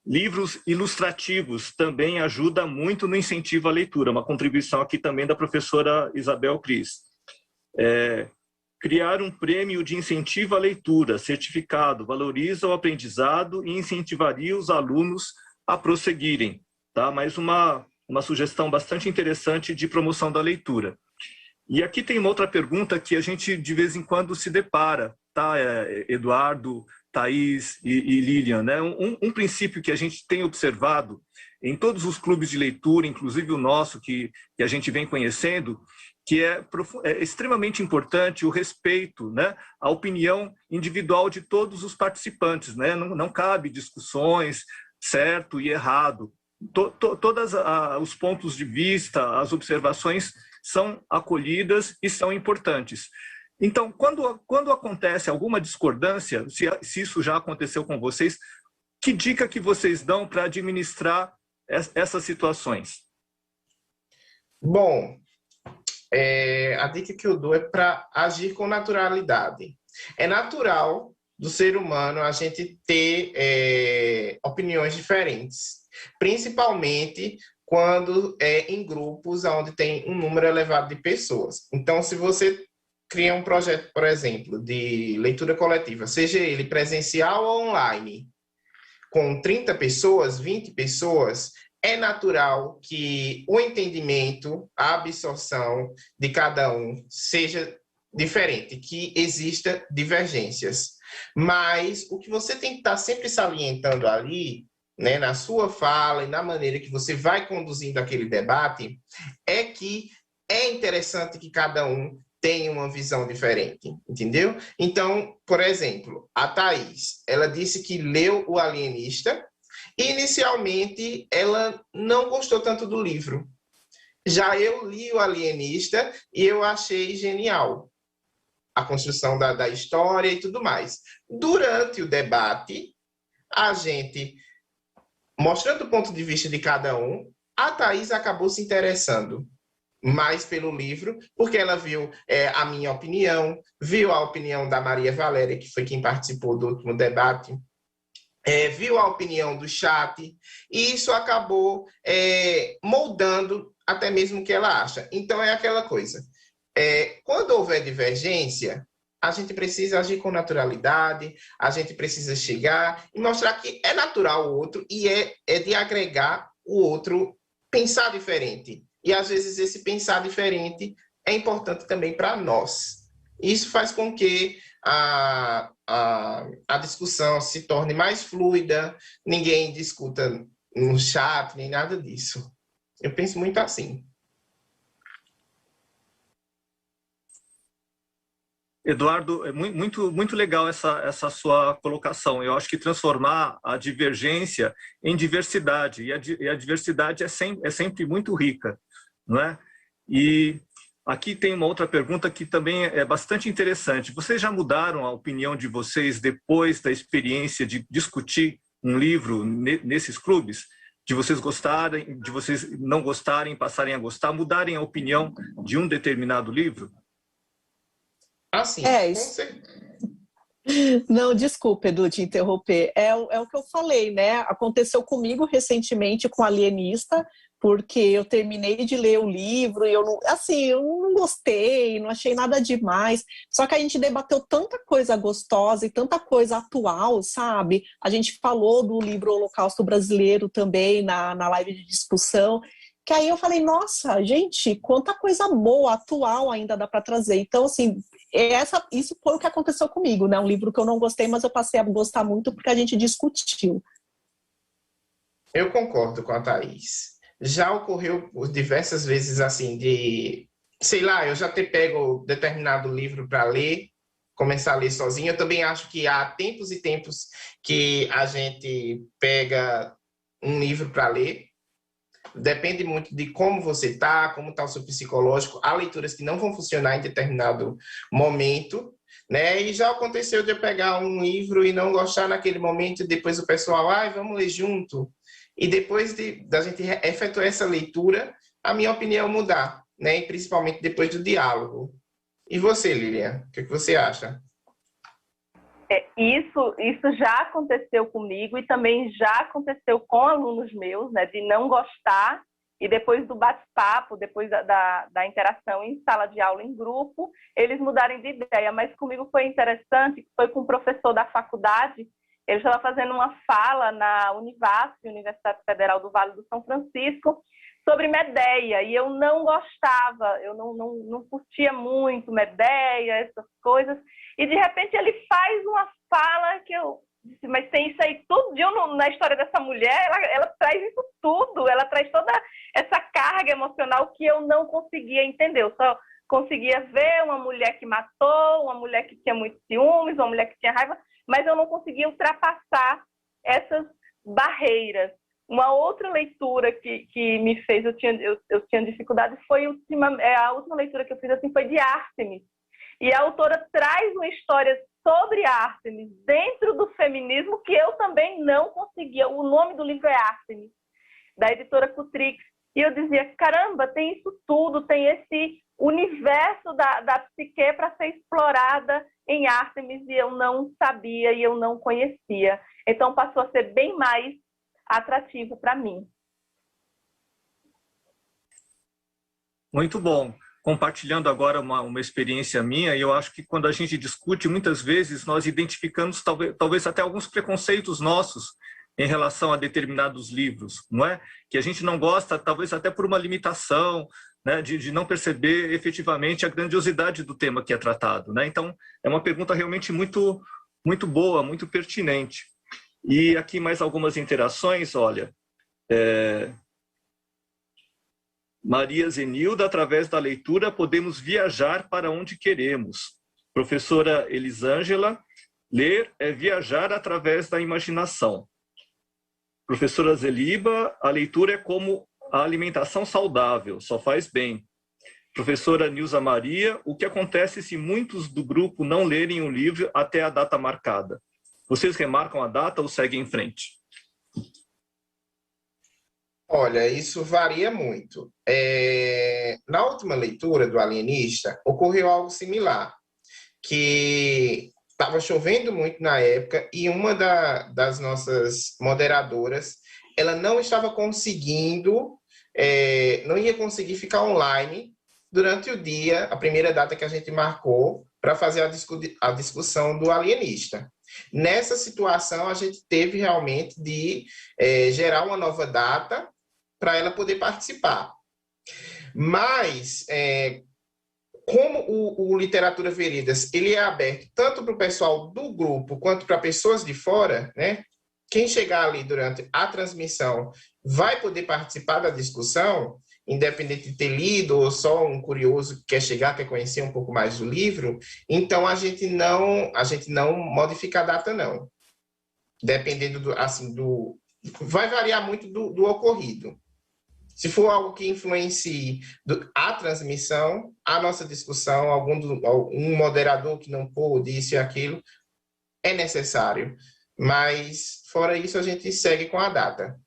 Livros ilustrativos também ajuda muito no incentivo à leitura. Uma contribuição aqui também da professora Isabel Cris. Criar um prêmio de incentivo à leitura, certificado, valoriza o aprendizado e incentivaria os alunos a prosseguirem. Tá? Mais uma sugestão bastante interessante de promoção da leitura. E aqui tem uma outra pergunta que a gente de vez em quando se depara, tá, Eduardo, Thaís e Lilian, né? Um princípio que a gente tem observado em todos os clubes de leitura, inclusive o nosso, que a gente vem conhecendo, que é extremamente importante o respeito, né, à opinião individual de todos os participantes, né? Não cabe discussões, certo e errado. Todos os pontos de vista, as observações são acolhidas e são importantes. Então, quando acontece alguma discordância, se isso já aconteceu com vocês, que dica que vocês dão para administrar essas situações? Bom, a dica que eu dou é para agir com naturalidade. É natural do ser humano a gente ter opiniões diferentes, principalmente quando em grupos onde tem um número elevado de pessoas. Então, se você cria um projeto, por exemplo, de leitura coletiva, seja ele presencial ou online, com 30 pessoas, 20 pessoas, é natural que o entendimento, a absorção de cada um seja diferente, que exista divergências. Mas o que você tem que estar sempre salientando ali né, na sua fala e na maneira que você vai conduzindo aquele debate, é que é interessante que cada um tenha uma visão diferente, entendeu? Então, por exemplo, a Thaís, ela disse que leu O Alienista e, inicialmente, ela não gostou tanto do livro. Já eu li O Alienista e eu achei genial a construção da história e tudo mais. Durante o debate, a gente, mostrando o ponto de vista de cada um, a Thaís acabou se interessando mais pelo livro, porque ela viu a minha opinião, viu a opinião da Maria Valéria, que foi quem participou do último debate, viu a opinião do chat, e isso acabou moldando até mesmo o que ela acha. Então, é aquela coisa. Quando houver divergência, a gente precisa agir com naturalidade, a gente precisa chegar e mostrar que é natural o outro e é de agregar o outro pensar diferente. E, às vezes, esse pensar diferente é importante também para nós. Isso faz com que a discussão se torne mais fluida, ninguém discuta no chat, nem nada disso. Eu penso muito assim. Eduardo, é muito legal essa sua colocação. Eu acho que transformar a divergência em diversidade, e a diversidade é sempre muito rica, não é? E aqui tem uma outra pergunta que também é bastante interessante. Vocês já mudaram a opinião de vocês depois da experiência de discutir um livro nesses clubes? De vocês gostarem, de vocês não gostarem, passarem a gostar, mudarem a opinião de um determinado livro? Assim, isso. Não, desculpa, Edu, te interromper. É o que eu falei, né? Aconteceu comigo recentemente com Alienista, porque eu terminei de ler o livro e eu não gostei, não achei nada demais. Só que a gente debateu tanta coisa gostosa e tanta coisa atual, sabe? A gente falou do livro Holocausto Brasileiro também na live de discussão, que aí eu falei, nossa, gente, quanta coisa boa, atual ainda dá para trazer. Então, assim, isso foi o que aconteceu comigo, né? Um livro que eu não gostei, mas eu passei a gostar muito porque a gente discutiu. Eu concordo com a Thaís. Já ocorreu diversas vezes, assim, sei lá, eu já ter pego determinado livro para ler, começar a ler sozinho. Eu também acho que há tempos e tempos que a gente pega um livro para ler. Depende muito de como você está, como está o seu psicológico. Há leituras que não vão funcionar em determinado momento, né? E já aconteceu de eu pegar um livro e não gostar naquele momento, e depois o pessoal, vamos ler junto. E depois da gente efetuar essa leitura, a minha opinião mudar, né? E principalmente depois do diálogo. E você, Lilian, o que você acha? Isso já aconteceu comigo e também já aconteceu com alunos meus, né, de não gostar, e depois do bate-papo, depois da interação em sala de aula em grupo, eles mudarem de ideia. Mas comigo foi interessante, foi com um professor da faculdade, ele estava fazendo uma fala na Univasf, Universidade Federal do Vale do São Francisco, sobre Medea, e eu não gostava, eu não curtia muito Medea, essas coisas, e de repente ele faz uma fala que eu disse, mas tem isso aí tudo na história dessa mulher, ela traz isso tudo, ela traz toda essa carga emocional que eu não conseguia entender, eu só conseguia ver uma mulher que matou, uma mulher que tinha muitos ciúmes, uma mulher que tinha raiva, mas eu não conseguia ultrapassar essas barreiras. Uma outra leitura que me fez, eu tinha dificuldade, foi a última leitura que eu fiz assim, foi de Ártemis. E a autora traz uma história sobre Ártemis dentro do feminismo que eu também não conseguia. O nome do livro é Ártemis, da editora Cutrix. E eu dizia, caramba, tem isso tudo, tem esse universo da psique para ser explorada em Ártemis, e eu não sabia e eu não conhecia. Então passou a ser bem mais atrativo para mim. Muito bom. Compartilhando agora uma experiência minha, e eu acho que quando a gente discute, muitas vezes nós identificamos talvez até alguns preconceitos nossos em relação a determinados livros, não é? Que a gente não gosta, talvez até por uma limitação, né, de não perceber efetivamente a grandiosidade do tema que é tratado, né? Então, é uma pergunta realmente muito boa, muito pertinente. E aqui mais algumas interações, olha. Maria Zenilda, através da leitura, podemos viajar para onde queremos. Professora Elisângela, ler é viajar através da imaginação. Professora Zeliba, a leitura é como a alimentação saudável, só faz bem. Professora Nilza Maria, o que acontece se muitos do grupo não lerem o livro até a data marcada? Vocês remarcam a data ou seguem em frente? Olha, isso varia muito. Na última leitura do Alienista, ocorreu algo similar, que estava chovendo muito na época e uma das nossas moderadoras, ela não estava conseguindo, não ia conseguir ficar online durante o dia, a primeira data que a gente marcou, para fazer a discussão do Alienista. Nessa situação, a gente teve realmente de gerar uma nova data para ela poder participar. Mas, como o Literatura Veredas ele é aberto tanto para o pessoal do grupo quanto para pessoas de fora, né? Quem chegar ali durante a transmissão vai poder participar da discussão, independente de ter lido ou só um curioso que quer chegar, quer conhecer um pouco mais do livro. Então, a gente não modifica a data, não. Dependendo vai variar muito do ocorrido. Se for algo que influencie a transmissão, a nossa discussão, algum moderador que não pôde, isso e aquilo, é necessário. Mas, fora isso, a gente segue com a data.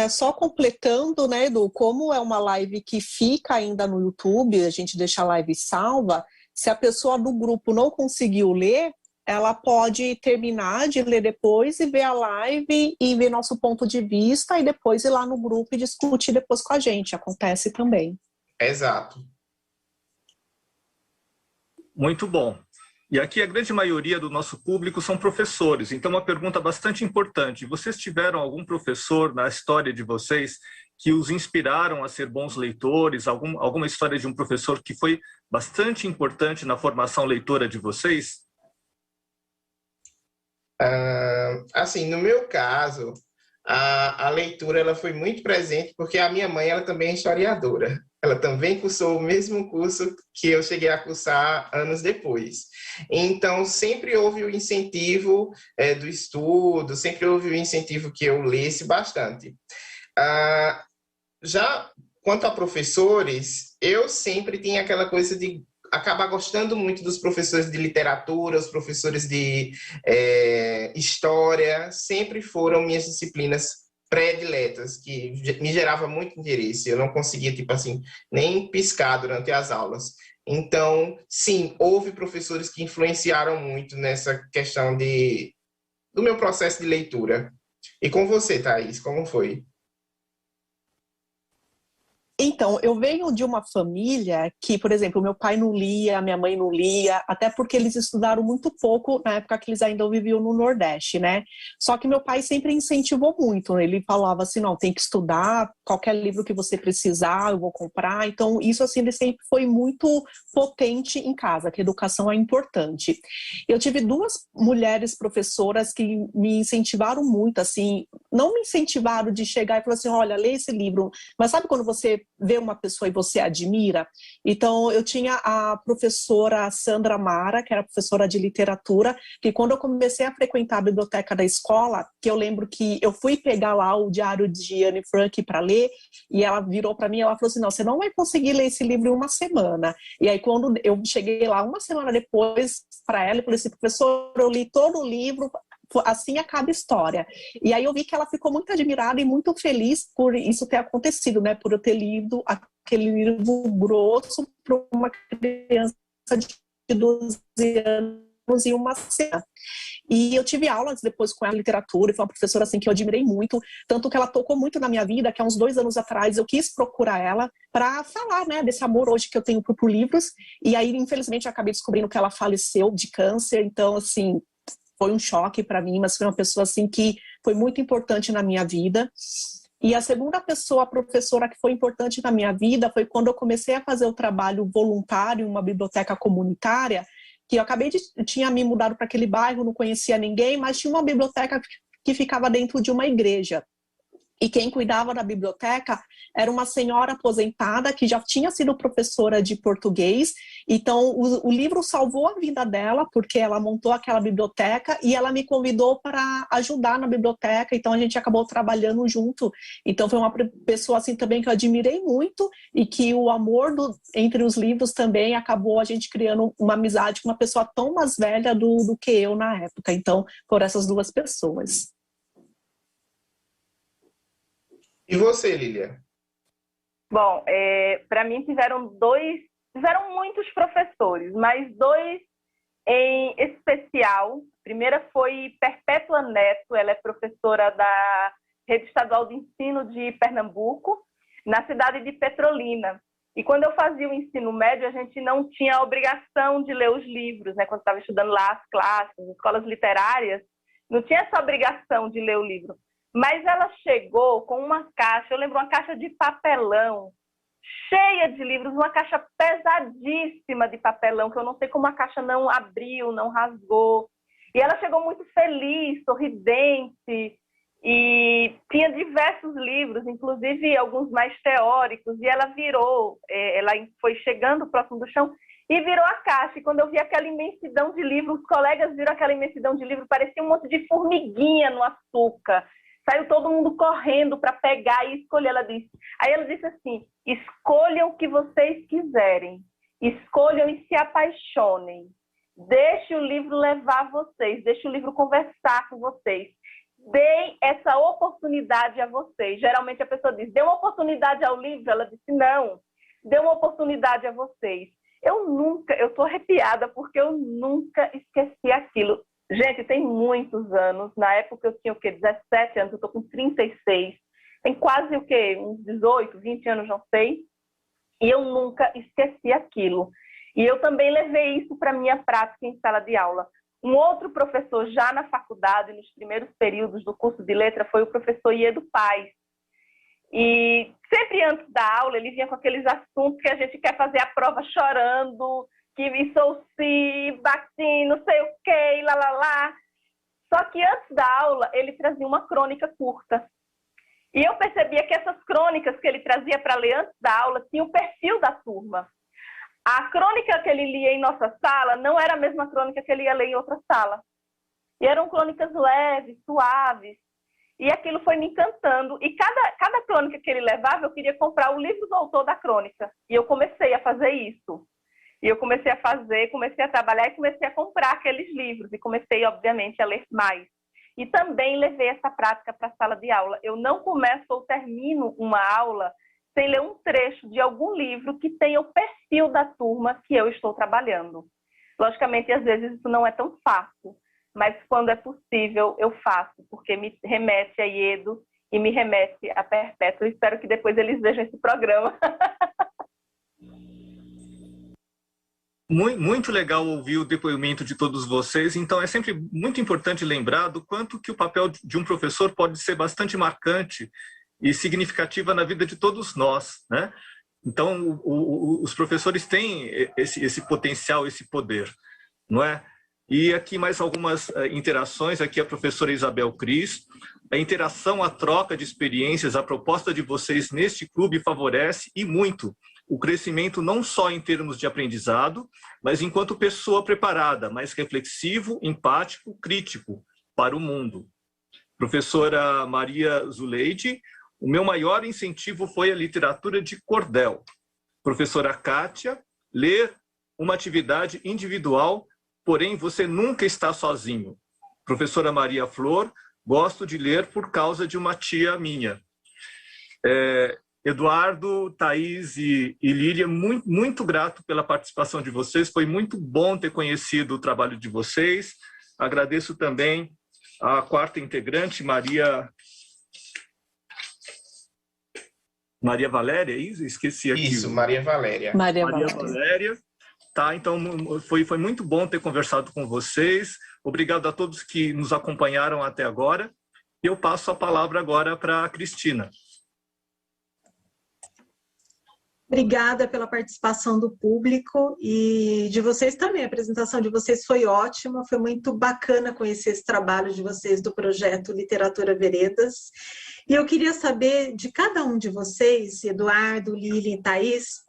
Só completando, né, Edu, como é uma live que fica ainda no YouTube, a gente deixa a live salva, se a pessoa do grupo não conseguiu ler, ela pode terminar de ler depois e ver a live e ver nosso ponto de vista e depois ir lá no grupo e discutir depois com a gente. Acontece também. Exato. Muito bom. E aqui a grande maioria do nosso público são professores, então uma pergunta bastante importante. Vocês tiveram algum professor na história de vocês que os inspiraram a ser bons leitores? Alguma história de um professor que foi bastante importante na formação leitora de vocês? Assim, no meu caso, a leitura ela foi muito presente porque a minha mãe ela também é historiadora. Ela também cursou o mesmo curso que eu cheguei a cursar anos depois. Então, sempre houve o incentivo do estudo, sempre houve o incentivo que eu lesse bastante. Já quanto a professores, eu sempre tinha aquela coisa de acabar gostando muito dos professores de literatura, os professores de história, sempre foram minhas disciplinas prediletas, que me gerava muito interesse. Eu não conseguia, nem piscar durante as aulas. Então, sim, houve professores que influenciaram muito nessa questão do meu processo de leitura. E com você, Thaís, como foi? Então, eu venho de uma família que, por exemplo, meu pai não lia, minha mãe não lia, até porque eles estudaram muito pouco na época que eles ainda viviam no Nordeste, né? Só que meu pai sempre incentivou muito, né? Ele falava assim, não, tem que estudar, qualquer livro que você precisar, eu vou comprar. Então, isso, assim, ele sempre foi muito potente em casa, que a educação é importante. Eu tive duas mulheres professoras que me incentivaram muito, assim, não me incentivaram de chegar e falar assim, olha, lê esse livro, mas sabe quando você vê uma pessoa e você admira? Então, eu tinha a professora Sandra Mara, que era professora de literatura, que quando eu comecei a frequentar a biblioteca da escola, que eu lembro que eu fui pegar lá o Diário de Anne Frank para ler, e ela virou para mim, ela falou assim, não, você não vai conseguir ler esse livro em uma semana. E aí, quando eu cheguei lá, uma semana depois, para ela, eu falei assim, professor, eu li todo o livro, assim acaba a história. E aí eu vi que ela ficou muito admirada e muito feliz por isso ter acontecido, né? Por eu ter lido aquele livro grosso para uma criança de 12 anos em uma semana. E eu tive aulas depois com ela, literatura, e foi uma professora assim que eu admirei muito, tanto que ela tocou muito na minha vida, que há uns 2 anos atrás eu quis procurar ela para falar, né, desse amor hoje que eu tenho por livros, e aí infelizmente eu acabei descobrindo que ela faleceu de câncer, então assim, foi um choque para mim, mas foi uma pessoa assim que foi muito importante na minha vida. E a segunda pessoa, a professora que foi importante na minha vida, foi quando eu comecei a fazer o trabalho voluntário em uma biblioteca comunitária, que eu tinha me mudado para aquele bairro, não conhecia ninguém, mas tinha uma biblioteca que ficava dentro de uma igreja. E quem cuidava da biblioteca era uma senhora aposentada que já tinha sido professora de português. Então, o livro salvou a vida dela, porque ela montou aquela biblioteca e ela me convidou para ajudar na biblioteca. Então, a gente acabou trabalhando junto. Então, foi uma pessoa assim também que eu admirei muito e que o amor entre os livros também acabou a gente criando uma amizade com uma pessoa tão mais velha do que eu na época. Então, foram essas duas pessoas. E você, Lília? Bom, para mim tiveram muitos professores, mas dois em especial. A primeira foi Perpétua Neto, ela é professora da Rede Estadual de Ensino de Pernambuco, na cidade de Petrolina. E quando eu fazia o ensino médio, a gente não tinha a obrigação de ler os livros, né? Quando estava estudando lá as classes, as escolas literárias, não tinha essa obrigação de ler o livro. Mas ela chegou com uma caixa, eu lembro, uma caixa de papelão, cheia de livros, uma caixa pesadíssima de papelão, que eu não sei como a caixa não abriu, não rasgou. E ela chegou muito feliz, sorridente, e tinha diversos livros, inclusive alguns mais teóricos, e ela foi chegando próximo do chão e virou a caixa. E quando eu vi aquela imensidão de livros, os colegas viram aquela imensidão de livros, parecia um monte de formiguinha no açúcar. Saiu todo mundo correndo para pegar e escolher, Aí ela disse assim, escolham o que vocês quiserem, escolham e se apaixonem, deixe o livro levar vocês, deixe o livro conversar com vocês, deem essa oportunidade a vocês. Geralmente a pessoa diz, dê uma oportunidade ao livro, ela disse, não, dê uma oportunidade a vocês. Eu estou arrepiada porque eu nunca esqueci aquilo. Gente, tem muitos anos. Na época eu tinha 17 anos, eu estou com 36. Tem quase uns 18, 20 anos, não sei. E eu nunca esqueci aquilo. E eu também levei isso para a minha prática em sala de aula. Um outro professor, já na faculdade, nos primeiros períodos do curso de letra, foi o professor Iedo Paz. E sempre antes da aula, ele vinha com aqueles assuntos que a gente quer fazer a prova chorando, que sou si, bati, não sei o que, lá. Só que antes da aula, ele trazia uma crônica curta. E eu percebia que essas crônicas que ele trazia para ler antes da aula tinham o perfil da turma. A crônica que ele lia em nossa sala não era a mesma crônica que ele ia ler em outra sala. E eram crônicas leves, suaves. E aquilo foi me encantando. E cada crônica que ele levava, eu queria comprar o livro do autor da crônica. E eu comecei a fazer isso. E eu comecei a trabalhar e comecei a comprar aqueles livros. E comecei, obviamente, a ler mais. E também levei essa prática para a sala de aula. Eu não começo ou termino uma aula sem ler um trecho de algum livro que tenha o perfil da turma que eu estou trabalhando. Logicamente, às vezes isso não é tão fácil, mas quando é possível, eu faço, porque me remete a Iedo e me remete a Perpétua. Espero que depois eles vejam esse programa. Muito legal ouvir o depoimento de todos vocês. Então, é sempre muito importante lembrar do quanto que o papel de um professor pode ser bastante marcante e significativa na vida de todos nós, né? Então, os professores têm esse potencial, esse poder, não é? E aqui mais algumas interações, aqui a professora Isabel Cris. A interação, a troca de experiências, a proposta de vocês neste clube favorece e muito o crescimento não só em termos de aprendizado, mas enquanto pessoa preparada, mais reflexivo, empático, crítico para o mundo. Professora Maria Zuleide, o meu maior incentivo foi a literatura de cordel. Professora Kátia, ler uma atividade individual, porém você nunca está sozinho. Professora Maria Flor, gosto de ler por causa de uma tia minha. Eduardo, Thaís e Lília, muito grato pela participação de vocês. Foi muito bom ter conhecido o trabalho de vocês. Agradeço também a quarta integrante, Maria Valéria, isso? Esqueci aqui. Isso, Maria Valéria. Maria Valéria. Tá, então foi muito bom ter conversado com vocês. Obrigado a todos que nos acompanharam até agora. Eu passo a palavra agora para a Cristina. Obrigada pela participação do público e de vocês também. A apresentação de vocês foi ótima, foi muito bacana conhecer esse trabalho de vocês do projeto Literatura Veredas. E eu queria saber de cada um de vocês, Eduardo, Lili e Thaís,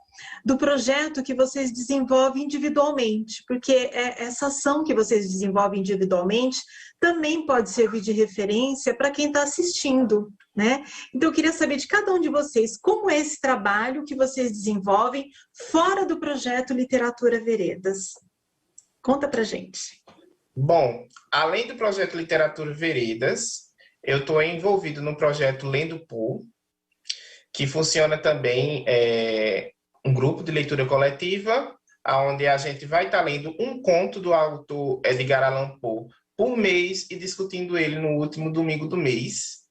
do projeto que vocês desenvolvem individualmente, porque essa ação que vocês desenvolvem individualmente também pode servir de referência para quem está assistindo, né? Então, eu queria saber de cada um de vocês, como é esse trabalho que vocês desenvolvem fora do projeto Literatura Veredas? Conta pra gente. Bom, além do projeto Literatura Veredas, eu estou envolvido no projeto Lendo Pool, que funciona também um grupo de leitura coletiva, onde a gente vai estar lendo um conto do autor Edgar Allan Poe por mês e discutindo ele no último domingo do mês.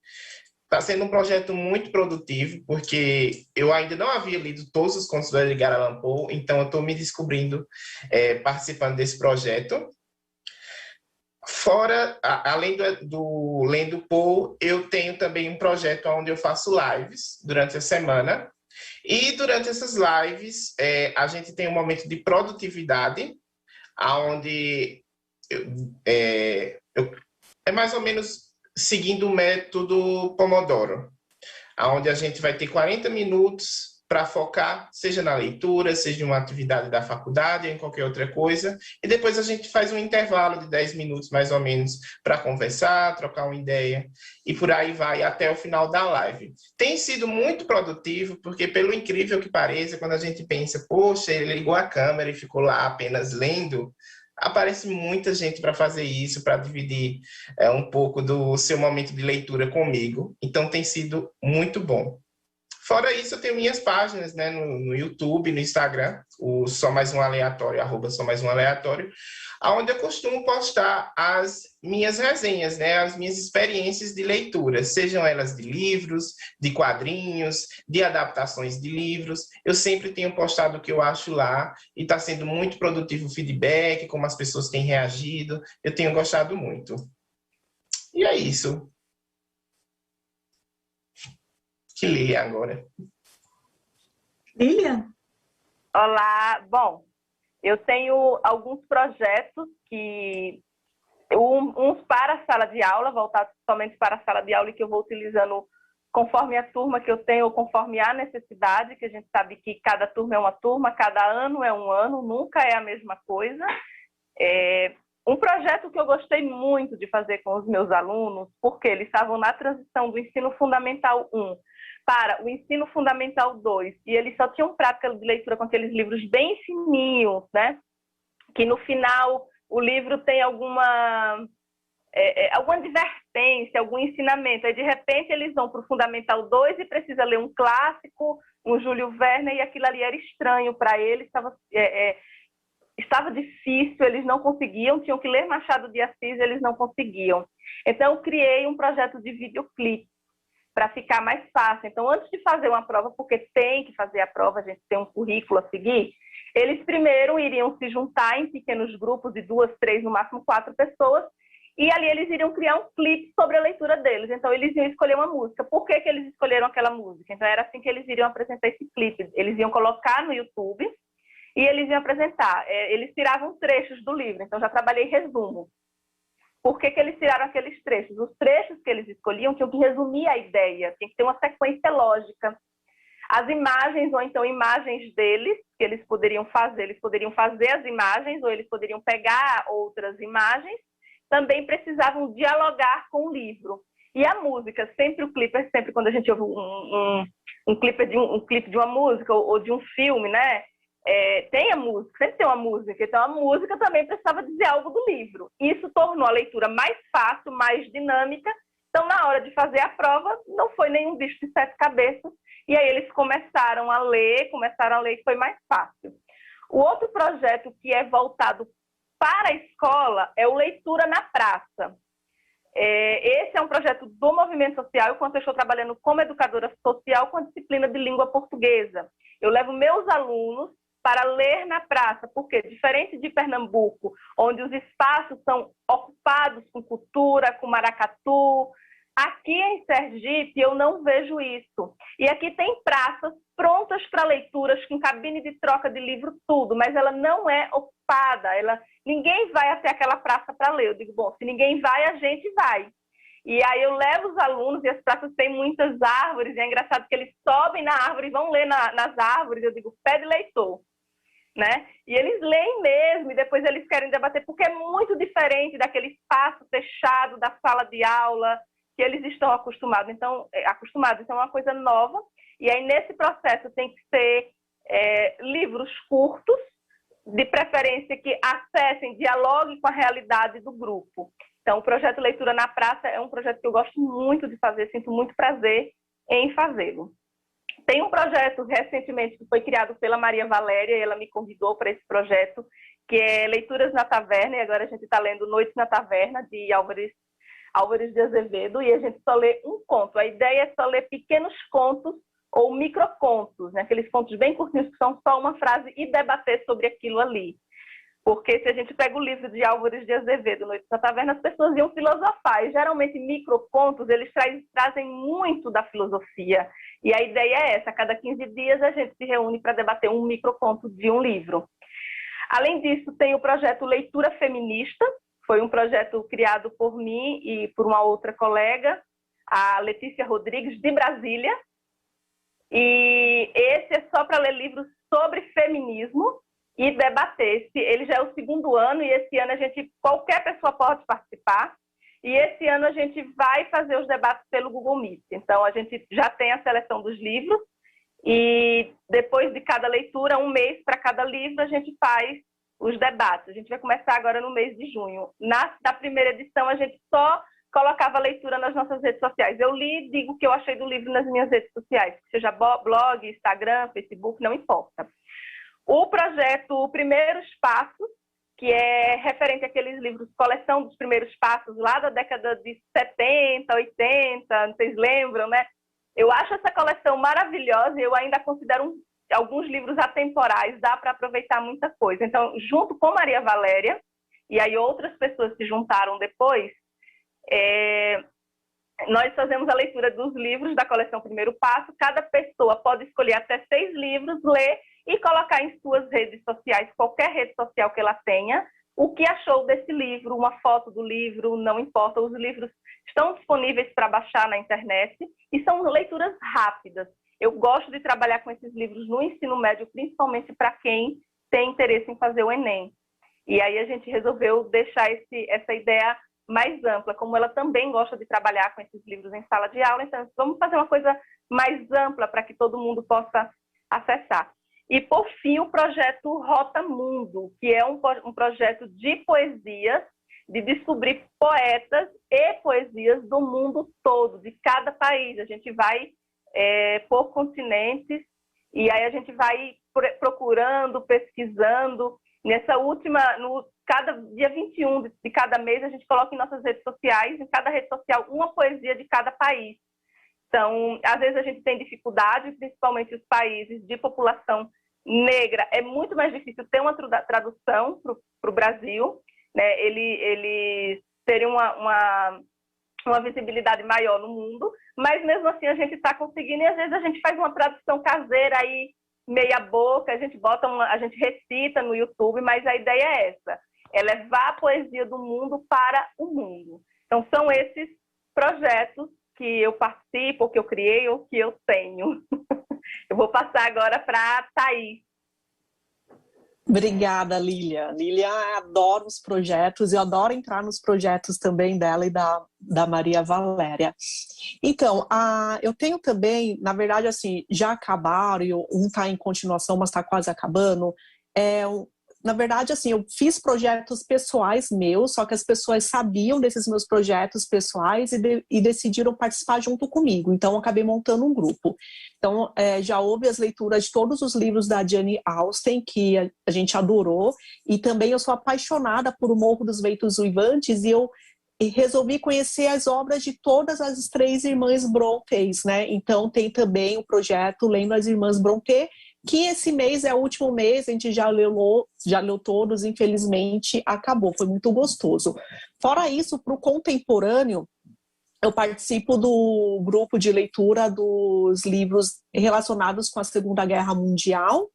Está sendo um projeto muito produtivo, porque eu ainda não havia lido todos os contos do Edgar Allan Poe, então eu estou me descobrindo participando desse projeto. Fora, além do Lendo Poe, eu tenho também um projeto onde eu faço lives durante a semana. E durante essas lives, a gente tem um momento de produtividade, onde é mais ou menos seguindo o método Pomodoro, onde a gente vai ter 40 minutos para focar, seja na leitura, seja em uma atividade da faculdade, ou em qualquer outra coisa, e depois a gente faz um intervalo de 10 minutos, mais ou menos, para conversar, trocar uma ideia, e por aí vai até o final da live. Tem sido muito produtivo, porque pelo incrível que pareça, quando a gente pensa, poxa, ele ligou a câmera e ficou lá apenas lendo, aparece muita gente para fazer isso, para dividir um pouco do seu momento de leitura comigo, então tem sido muito bom. Fora isso, eu tenho minhas páginas, né, no YouTube, no Instagram, o Só Mais Um Aleatório, @SóMaisUmAleatório, onde eu costumo postar as minhas resenhas, né, as minhas experiências de leitura, sejam elas de livros, de quadrinhos, de adaptações de livros. Eu sempre tenho postado o que eu acho lá e está sendo muito produtivo o feedback, como as pessoas têm reagido. Eu tenho gostado muito. E é isso. Que lê agora. Lilian? Olá, bom, eu tenho alguns projetos uns para a sala de aula, voltados somente para a sala de aula, e que eu vou utilizando conforme a turma que eu tenho, ou conforme a necessidade, que a gente sabe que cada turma é uma turma, cada ano é um ano, nunca é a mesma coisa. Um projeto que eu gostei muito de fazer com os meus alunos, porque eles estavam na transição do ensino fundamental 1 para o ensino fundamental 2, e eles só tinham prática de leitura com aqueles livros bem fininhos, né? Que no final o livro tem alguma advertência, algum ensinamento. Aí, de repente, eles vão para o Fundamental 2 e precisa ler um clássico, um Júlio Verne, e aquilo ali era estranho para eles, estava difícil, eles não conseguiam, tinham que ler Machado de Assis, eles não conseguiam. Então, eu criei um projeto de videoclipe para ficar mais fácil. Então, antes de fazer uma prova, porque tem que fazer a prova, a gente tem um currículo a seguir, eles primeiro iriam se juntar em pequenos grupos de 2, 3, no máximo 4 pessoas, e ali eles iriam criar um clipe sobre a leitura deles. Então, eles iam escolher uma música. Por que eles escolheram aquela música? Então, era assim que eles iriam apresentar esse clipe. Eles iam colocar no YouTube e eles iam apresentar. Eles tiravam trechos do livro, então já trabalhei resumo. Por que eles tiraram aqueles trechos? Os trechos que eles escolhiam tinham que resumir a ideia, tinha que ter uma sequência lógica. As imagens, ou então imagens deles, que eles poderiam fazer as imagens, ou eles poderiam pegar outras imagens, também precisavam dialogar com o livro. E a música, sempre quando a gente ouve um clipe de uma música ou de um filme, né? Tem a música, sempre tem uma música, então a música também precisava dizer algo do livro. Isso tornou a leitura mais fácil, mais dinâmica. Então, na hora de fazer a prova, não foi nenhum bicho de 7 cabeças, e aí eles começaram a ler e foi mais fácil. O outro projeto que é voltado para a escola é o Leitura na Praça. Esse é um projeto do movimento social, enquanto eu estou trabalhando como educadora social com a disciplina de língua portuguesa. Eu levo meus alunos para ler na praça, porque, diferente de Pernambuco, onde os espaços são ocupados com cultura, com maracatu, aqui em Sergipe eu não vejo isso. E aqui tem praças prontas para leituras, com cabine de troca de livro, tudo, mas ela não é ocupada, ninguém vai até aquela praça para ler. Eu digo, bom, se ninguém vai, a gente vai. E aí eu levo os alunos, e as praças têm muitas árvores, e é engraçado que eles sobem na árvore e vão ler nas árvores. Eu digo, pede leitor, né? E eles leem mesmo, e depois eles querem debater, porque é muito diferente daquele espaço fechado da sala de aula que eles estão acostumados. Então, é uma coisa nova. E aí, nesse processo, tem que ser livros curtos, de preferência que acessem, dialoguem com a realidade do grupo. Então, o projeto Leitura na Praça é um projeto que eu gosto muito de fazer, sinto muito prazer em fazê-lo. Tem um projeto recentemente que foi criado pela Maria Valéria, e ela me convidou para esse projeto, que é Leituras na Taverna, e agora a gente está lendo Noites na Taverna, de Álvares de Azevedo, e a gente só lê um conto. A ideia é só ler pequenos contos ou microcontos, né? Aqueles contos bem curtinhos que são só uma frase, e debater sobre aquilo ali. Porque se a gente pega o livro de Álvares de Azevedo, Noites na Taverna, as pessoas iam filosofar. E geralmente microcontos, eles trazem muito da filosofia. E a ideia é essa, a cada 15 dias a gente se reúne para debater um microconto de um livro. Além disso, tem o projeto Leitura Feminista. Foi um projeto criado por mim e por uma outra colega, a Letícia Rodrigues, de Brasília. E esse é só para ler livros sobre feminismo e debater. Ele já é o 2º ano, e esse ano qualquer pessoa pode participar. E esse ano a gente vai fazer os debates pelo Google Meet. Então, a gente já tem a seleção dos livros, e depois de cada leitura, um mês para cada livro, a gente faz os debates. A gente vai começar agora no mês de junho. Na primeira edição, a gente só colocava a leitura nas nossas redes sociais. Eu li e digo o que eu achei do livro nas minhas redes sociais, seja blog, Instagram, Facebook, não importa. O projeto Primeiros Passos, que é referente àqueles livros, coleção dos primeiros passos, lá da década de 70, 80, vocês lembram, né? Eu acho essa coleção maravilhosa, e eu ainda considero alguns livros atemporais, dá para aproveitar muita coisa. Então, junto com Maria Valéria, e aí outras pessoas se juntaram depois, nós fazemos a leitura dos livros da coleção Primeiro Passo. Cada pessoa pode escolher até 6 livros, ler e colocar em suas redes sociais, qualquer rede social que ela tenha, o que achou desse livro, uma foto do livro, não importa. Os livros estão disponíveis para baixar na internet e são leituras rápidas. Eu gosto de trabalhar com esses livros no ensino médio, principalmente para quem tem interesse em fazer o Enem. E aí a gente resolveu deixar essa ideia mais ampla, como ela também gosta de trabalhar com esses livros em sala de aula. Então, vamos fazer uma coisa mais ampla para que todo mundo possa acessar. E, por fim, o projeto Rota Mundo, que é um projeto de poesias, de descobrir poetas e poesias do mundo todo, de cada país. A gente vai por continentes, e aí a gente vai procurando, pesquisando. Cada dia 21 de cada mês, a gente coloca em nossas redes sociais, em cada rede social, uma poesia de cada país. Então, às vezes a gente tem dificuldade, principalmente os países de população negra, é muito mais difícil ter uma tradução para o Brasil, né? Eles terem uma visibilidade maior no mundo, mas mesmo assim a gente está conseguindo, e às vezes a gente faz uma tradução caseira aí, meia boca, a gente recita no YouTube, mas a ideia é essa, é levar a poesia do mundo para o mundo. Então, são esses projetos que eu participo, que eu criei ou que eu tenho. Eu vou passar agora para a Thaís. Obrigada, Lília. Lília adora os projetos, eu adoro entrar nos projetos também dela e da Maria Valéria. Então, eu tenho também, na verdade, assim, já acabaram, um está em continuação, mas está quase acabando. Na verdade, assim, eu fiz projetos pessoais meus, só que as pessoas sabiam desses meus projetos pessoais e decidiram participar junto comigo. Então, eu acabei montando um grupo. Então, já houve as leituras de todos os livros da Jane Austen, que a gente adorou, e também eu sou apaixonada por O Morro dos Ventos Uivantes, e eu resolvi conhecer as obras de todas as 3 irmãs Brontes, né? Então, tem também o projeto Lendo as Irmãs Brontë, que esse mês é o último mês, a gente já leu todos, infelizmente acabou, foi muito gostoso. Fora isso, para o contemporâneo, eu participo do grupo de leitura dos livros relacionados com a Segunda Guerra Mundial.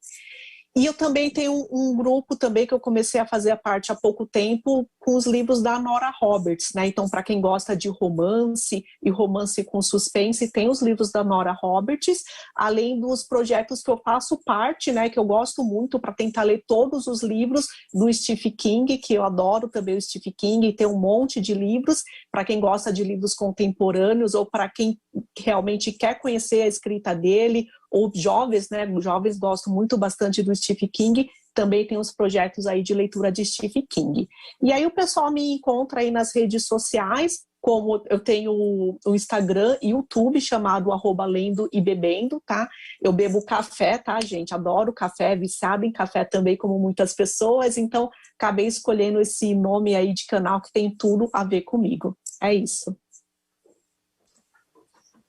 E eu também tenho um grupo também que eu comecei a fazer a parte há pouco tempo com os livros da Nora Roberts, né? Então, para quem gosta de romance e romance com suspense, tem os livros da Nora Roberts, além dos projetos que eu faço parte, né? Que eu gosto muito para tentar ler todos os livros do Stephen King, que eu adoro também o Stephen King, e tem um monte de livros para quem gosta de livros contemporâneos ou para quem realmente quer conhecer a escrita dele, ou jovens, né? Jovens gostam bastante do Stephen King, também tem os projetos aí de leitura de Stephen King. E aí o pessoal me encontra aí nas redes sociais, como eu tenho o Instagram e o YouTube chamado @lendo e bebendo, tá? Eu bebo café, tá, gente? Adoro café, viciada em café também, como muitas pessoas, então acabei escolhendo esse nome aí de canal que tem tudo a ver comigo. É isso.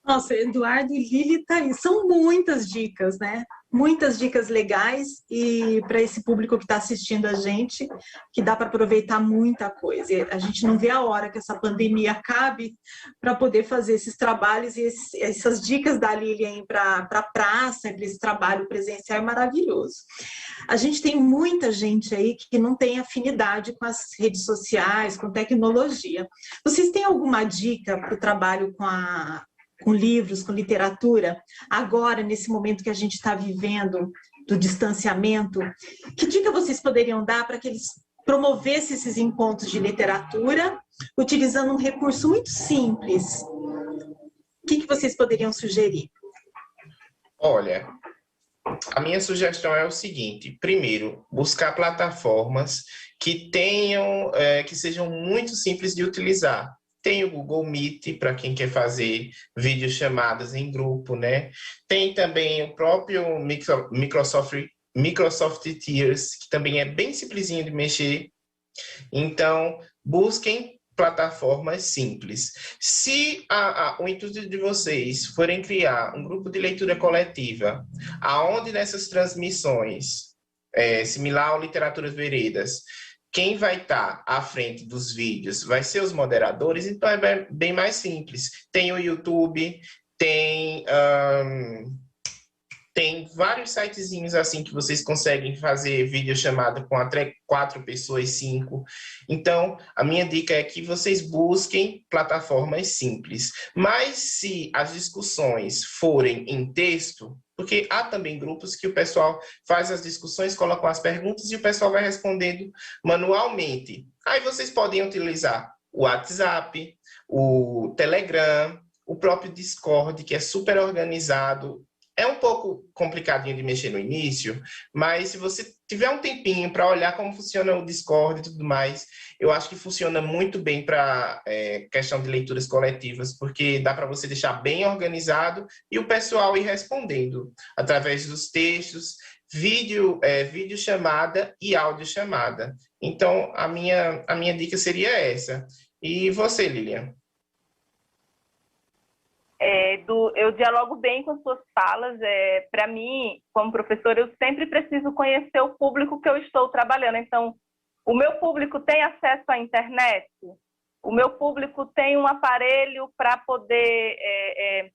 Nossa, Eduardo e Lili tá aí. São muitas dicas, né? Muitas dicas legais e para esse público que está assistindo a gente, que dá para aproveitar muita coisa. E a gente não vê a hora que essa pandemia acabe para poder fazer esses trabalhos e essas dicas da Lilian para a praça, para esse trabalho presencial é maravilhoso. A gente tem muita gente aí que não tem afinidade com as redes sociais, com tecnologia. Vocês têm alguma dica para o trabalho com livros, com literatura, agora, nesse momento que a gente está vivendo do distanciamento, que dica vocês poderiam dar para que eles promovessem esses encontros de literatura, utilizando um recurso muito simples? O que vocês poderiam sugerir? Olha, a minha sugestão é o seguinte: primeiro, buscar plataformas que tenham, que sejam muito simples de utilizar. Tem o Google Meet para quem quer fazer videochamadas em grupo, né? Tem também o próprio Microsoft Teams, que também é bem simplesinho de mexer. Então, busquem plataformas simples. Se o intuito de vocês forem criar um grupo de leitura coletiva, aonde nessas transmissões, similar ao Literaturas Veredas, quem vai estar à frente dos vídeos vai ser os moderadores, então é bem mais simples. Tem o YouTube, tem vários sitezinhos assim que vocês conseguem fazer videochamada com até 4 pessoas, 5. Então, a minha dica é que vocês busquem plataformas simples. Mas se as discussões forem em texto, porque há também grupos que o pessoal faz as discussões, colocam as perguntas e o pessoal vai respondendo manualmente. Aí vocês podem utilizar o WhatsApp, o Telegram, o próprio Discord, que é super organizado. É um pouco complicadinho de mexer no início, mas se você tiver um tempinho para olhar como funciona o Discord e tudo mais, eu acho que funciona muito bem para questão de leituras coletivas, porque dá para você deixar bem organizado e o pessoal ir respondendo através dos textos, vídeo chamada e áudio chamada. Então, a minha dica seria essa. E você, Lilian? Eu dialogo bem com as suas falas. Para mim, como professora, eu sempre preciso conhecer o público que eu estou trabalhando. Então, o meu público tem acesso à internet? O meu público tem um aparelho para poder...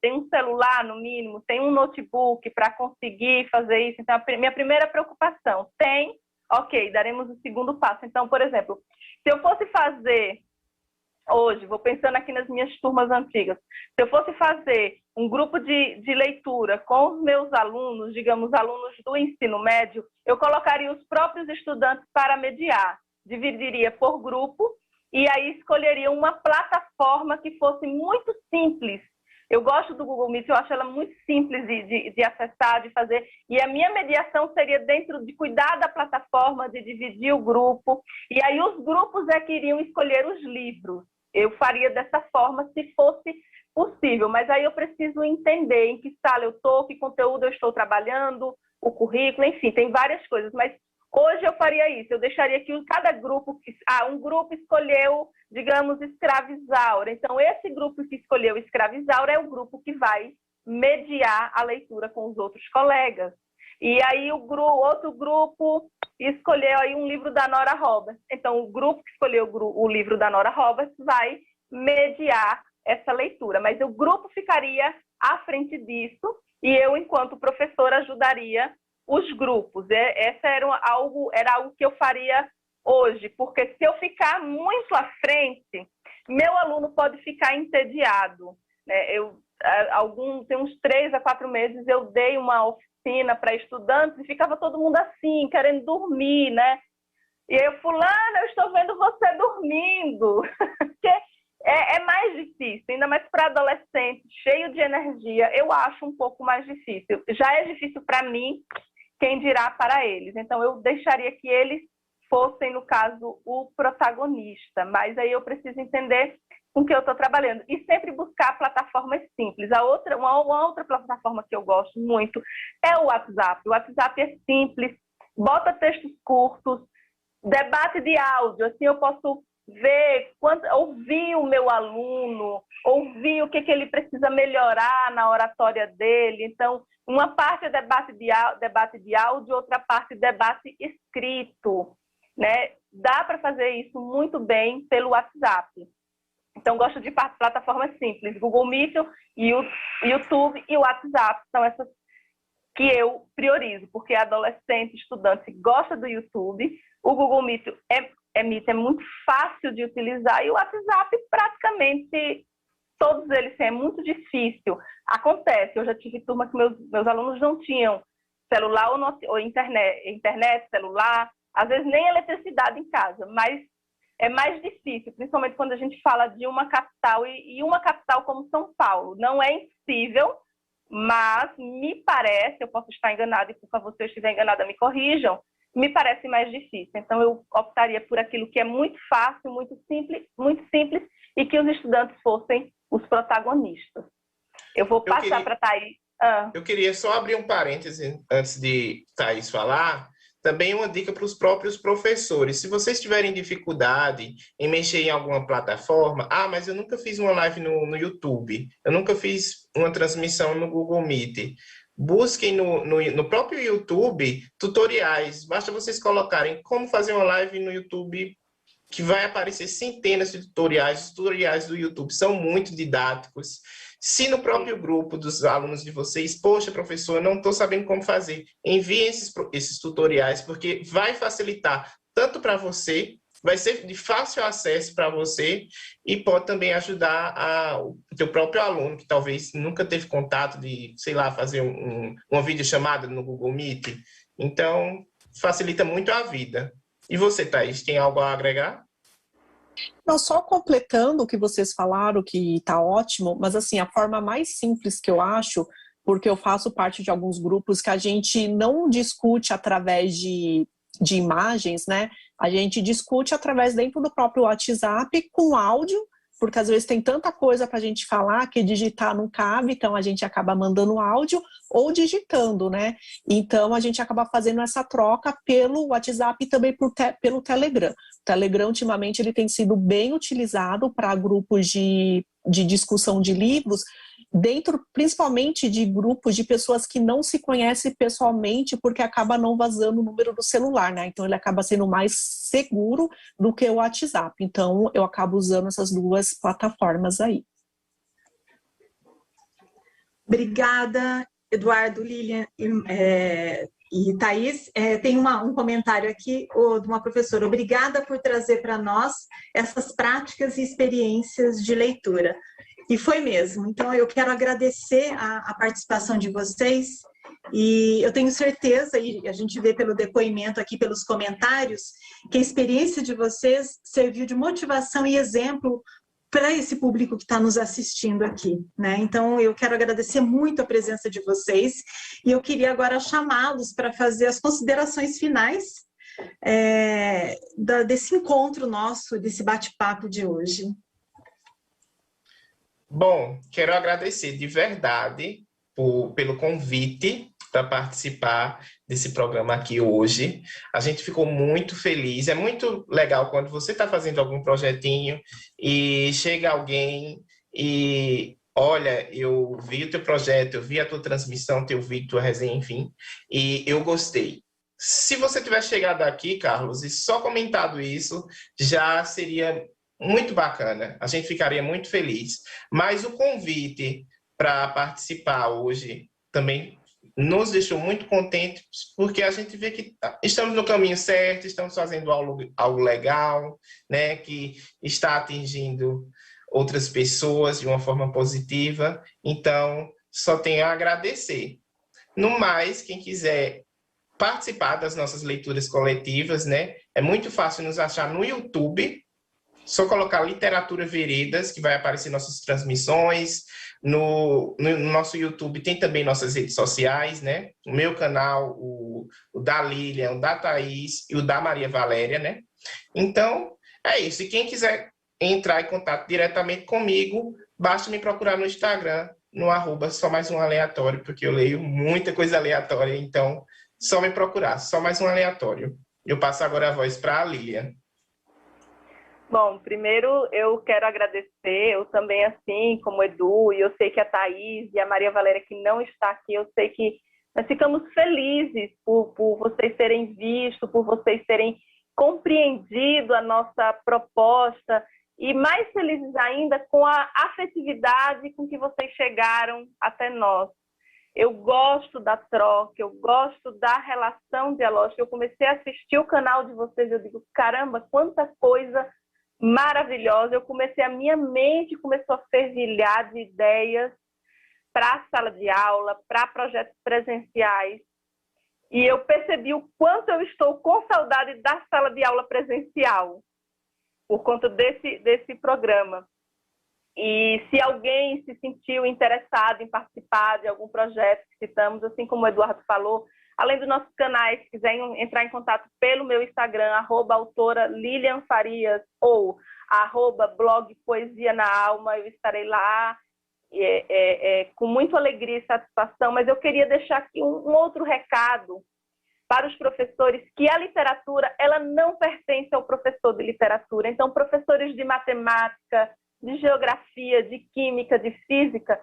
tem um celular, no mínimo? Tem um notebook para conseguir fazer isso? Então, minha primeira preocupação, tem? Ok, daremos o segundo passo. Então, por exemplo, se eu fosse fazer... Hoje, vou pensando aqui nas minhas turmas antigas, se eu fosse fazer um grupo de leitura com os meus alunos, digamos, alunos do ensino médio, eu colocaria os próprios estudantes para mediar, dividiria por grupo e aí escolheria uma plataforma que fosse muito simples. Eu gosto do Google Meet, eu acho ela muito simples de acessar, de fazer, e a minha mediação seria dentro de cuidar da plataforma, de dividir o grupo, e aí os grupos que iriam escolher os livros. Eu faria dessa forma se fosse possível, mas aí eu preciso entender em que sala eu estou, que conteúdo eu estou trabalhando, o currículo, enfim, tem várias coisas, mas hoje eu faria isso, eu deixaria que cada grupo, um grupo escolheu, digamos, Escravizaura, então esse grupo que escolheu Escravizaura é o grupo que vai mediar a leitura com os outros colegas. E aí o outro grupo escolheu aí um livro da Nora Roberts. Então, o grupo que escolheu o livro da Nora Roberts vai mediar essa leitura, mas o grupo ficaria à frente disso e eu, enquanto professora, ajudaria os grupos. Essa era algo que eu faria hoje, porque se eu ficar muito à frente, meu aluno pode ficar entediado, né? Tem uns 3 a 4 meses eu dei uma oficina para estudantes e ficava todo mundo assim, querendo dormir, né? E eu, fulano, eu estou vendo você dormindo. Porque é mais difícil, ainda mais para adolescente, cheio de energia, eu acho um pouco mais difícil. Já é difícil para mim, quem dirá para eles. Então, eu deixaria que eles fossem, no caso, o protagonista. Mas aí eu preciso entender com que eu estou trabalhando. E sempre buscar plataformas simples. Uma outra plataforma que eu gosto muito é o WhatsApp. O WhatsApp é simples, bota textos curtos, debate de áudio. Assim eu posso ver, ouvir o meu aluno, ouvir o que ele precisa melhorar na oratória dele. Então, uma parte é debate de áudio, outra parte é debate escrito, né? Dá para fazer isso muito bem pelo WhatsApp. Então, gosto de plataformas simples. Google Meet, YouTube e o WhatsApp são essas que eu priorizo, porque adolescente, estudante gosta do YouTube. O Google Meet é muito fácil de utilizar e o WhatsApp praticamente todos eles é muito difícil. Acontece, eu já tive turma que meus alunos não tinham celular ou internet, celular, às vezes nem eletricidade em casa, mas é mais difícil, principalmente quando a gente fala de uma capital e uma capital como São Paulo. Não é impossível, mas me parece, eu posso estar enganada e por favor, se eu estiver enganada, me corrijam, me parece mais difícil. Então, eu optaria por aquilo que é muito fácil, muito simples e que os estudantes fossem os protagonistas. Eu vou passar para a Thaís. Eu queria só abrir um parêntese antes de Thaís falar. Também uma dica para os próprios professores. Se vocês tiverem dificuldade em mexer em alguma plataforma, mas eu nunca fiz uma live no YouTube, eu nunca fiz uma transmissão no Google Meet. Busquem no próprio YouTube tutoriais. Basta vocês colocarem como fazer uma live no YouTube, que vai aparecer centenas de tutoriais. Os tutoriais do YouTube são muito didáticos. Se no próprio grupo dos alunos de vocês, poxa, professor, eu não estou sabendo como fazer, enviem esses tutoriais, porque vai facilitar tanto para você, vai ser de fácil acesso para você e pode também ajudar o teu próprio aluno, que talvez nunca teve contato de, sei lá, fazer uma videochamada no Google Meet. Então, facilita muito a vida. E você, Thaís, tem algo a agregar? Não, só completando o que vocês falaram, que está ótimo, mas assim, a forma mais simples que eu acho, porque eu faço parte de alguns grupos que a gente não discute através de imagens, né? A gente discute através dentro do próprio WhatsApp com áudio, porque às vezes tem tanta coisa para a gente falar que digitar não cabe, então a gente acaba mandando áudio ou digitando, né? Então a gente acaba fazendo essa troca pelo WhatsApp e também pelo Telegram. O Telegram, ultimamente, ele tem sido bem utilizado para grupos de discussão de livros, dentro principalmente de grupos de pessoas que não se conhecem pessoalmente, porque acaba não vazando o número do celular, né? Então ele acaba sendo mais seguro do que o WhatsApp. Então eu acabo usando essas duas plataformas aí. Obrigada, Eduardo, Lilian e Thaís. Tem um comentário aqui de uma professora. Obrigada por trazer para nós essas práticas e experiências de leitura. E foi mesmo. Então, eu quero agradecer a participação de vocês e eu tenho certeza, e a gente vê pelo depoimento aqui, pelos comentários, que a experiência de vocês serviu de motivação e exemplo para esse público que está nos assistindo aqui, né? Então, eu quero agradecer muito a presença de vocês e eu queria agora chamá-los para fazer as considerações finais desse encontro nosso, desse bate-papo de hoje. Bom, quero agradecer de verdade pelo convite para participar desse programa aqui hoje. A gente ficou muito feliz. É muito legal quando você está fazendo algum projetinho e chega alguém e olha, eu vi o teu projeto, eu vi a tua transmissão, teu vídeo, tua resenha, enfim, e eu gostei. Se você tivesse chegado aqui, Carlos, e só comentado isso, já seria muito bacana. A gente ficaria muito feliz. Mas o convite para participar hoje também nos deixou muito contentes, porque a gente vê que estamos no caminho certo, estamos fazendo algo legal, né, que está atingindo outras pessoas de uma forma positiva. Então, só tenho a agradecer. No mais, quem quiser participar das nossas leituras coletivas, né, é muito fácil nos achar no YouTube. Só colocar Literatura Veredas, que vai aparecer nossas transmissões. No nosso YouTube tem também nossas redes sociais, né? O meu canal, o da Lilian, o da Thaís e o da Maria Valéria, né? Então, é isso. E quem quiser entrar em contato diretamente comigo, basta me procurar no Instagram, no @somaisumaleatório, porque eu leio muita coisa aleatória, então só me procurar, só mais um aleatório. Eu passo agora a voz para a Lilian. Bom, primeiro eu quero agradecer, eu também, assim como o Edu, e eu sei que a Thaís e a Maria Valéria, que não está aqui, eu sei que nós ficamos felizes por vocês terem visto, por vocês terem compreendido a nossa proposta, e mais felizes ainda com a afetividade com que vocês chegaram até nós. Eu gosto da troca, eu gosto da relação dialógica. Eu comecei a assistir o canal de vocês, eu digo, caramba, quanta coisa maravilhosa. A minha mente começou a fervilhar de ideias para a sala de aula, para projetos presenciais. E eu percebi o quanto eu estou com saudade da sala de aula presencial, por conta desse programa. E se alguém se sentiu interessado em participar de algum projeto que citamos, assim como o Eduardo falou, além dos nossos canais, se quiserem entrar em contato pelo meu Instagram, @autora Lilian Farias ou @blog Poesia na Alma, eu estarei lá com muita alegria e satisfação. Mas eu queria deixar aqui um outro recado para os professores, que a literatura ela não pertence ao professor de literatura. Então, professores de matemática, de geografia, de química, de física,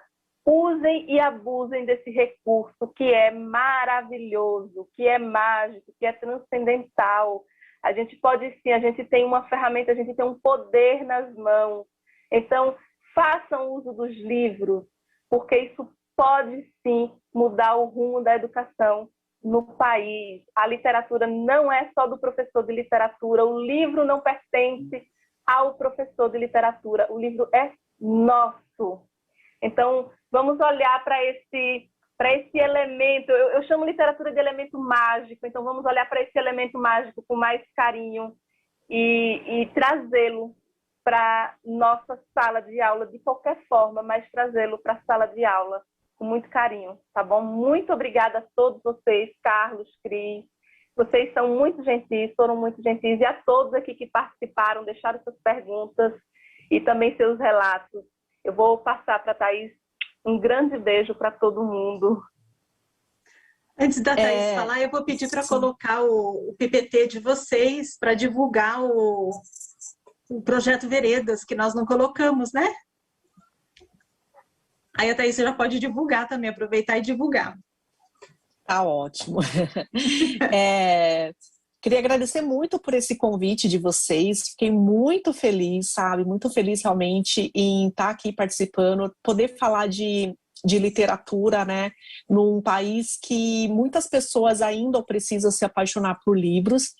usem e abusem desse recurso que é maravilhoso, que é mágico, que é transcendental. A gente pode sim, a gente tem uma ferramenta, a gente tem um poder nas mãos. Então, façam uso dos livros, porque isso pode sim mudar o rumo da educação no país. A literatura não é só do professor de literatura, o livro não pertence ao professor de literatura, o livro é nosso. Então, vamos olhar para esse elemento, eu chamo literatura de elemento mágico, então vamos olhar para esse elemento mágico com mais carinho e trazê-lo para nossa sala de aula de qualquer forma, mas trazê-lo para a sala de aula com muito carinho, tá bom? Muito obrigada a todos vocês, Carlos, Cris, vocês são muito gentis, foram muito gentis, e a todos aqui que participaram, deixaram suas perguntas e também seus relatos. Eu vou passar para a Thaís um grande beijo para todo mundo. Antes da Thaís falar, eu vou pedir para colocar o PPT de vocês para divulgar o projeto Veredas, que nós não colocamos, né? Aí a Thaís já pode divulgar também, aproveitar e divulgar. Tá ótimo. Queria agradecer muito por esse convite de vocês. Fiquei muito feliz, sabe? Muito feliz realmente em estar aqui participando, poder falar de literatura, né? Num país que muitas pessoas ainda precisam se apaixonar por livros.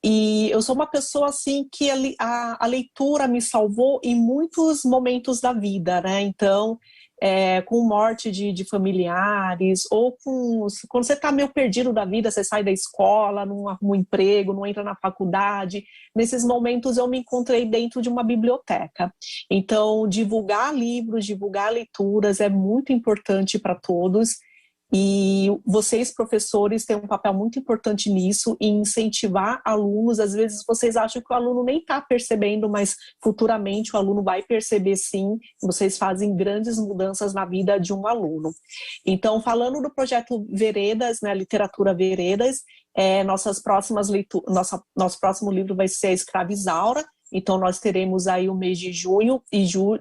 E eu sou uma pessoa assim que a leitura me salvou em muitos momentos da vida, né? Então, com morte de familiares, ou quando você está meio perdido da vida, você sai da escola, não arruma um emprego, não entra na faculdade. Nesses momentos eu me encontrei dentro de uma biblioteca. Então, divulgar livros, divulgar leituras é muito importante para todos. E vocês, professores, têm um papel muito importante nisso, em incentivar alunos. Às vezes vocês acham que o aluno nem está percebendo, mas futuramente o aluno vai perceber sim. Vocês fazem grandes mudanças na vida de um aluno. Então, falando do projeto Veredas, né, Literatura Veredas, nosso próximo livro vai ser a Escrava Isaura. Então, nós teremos aí o mês de junho e julho.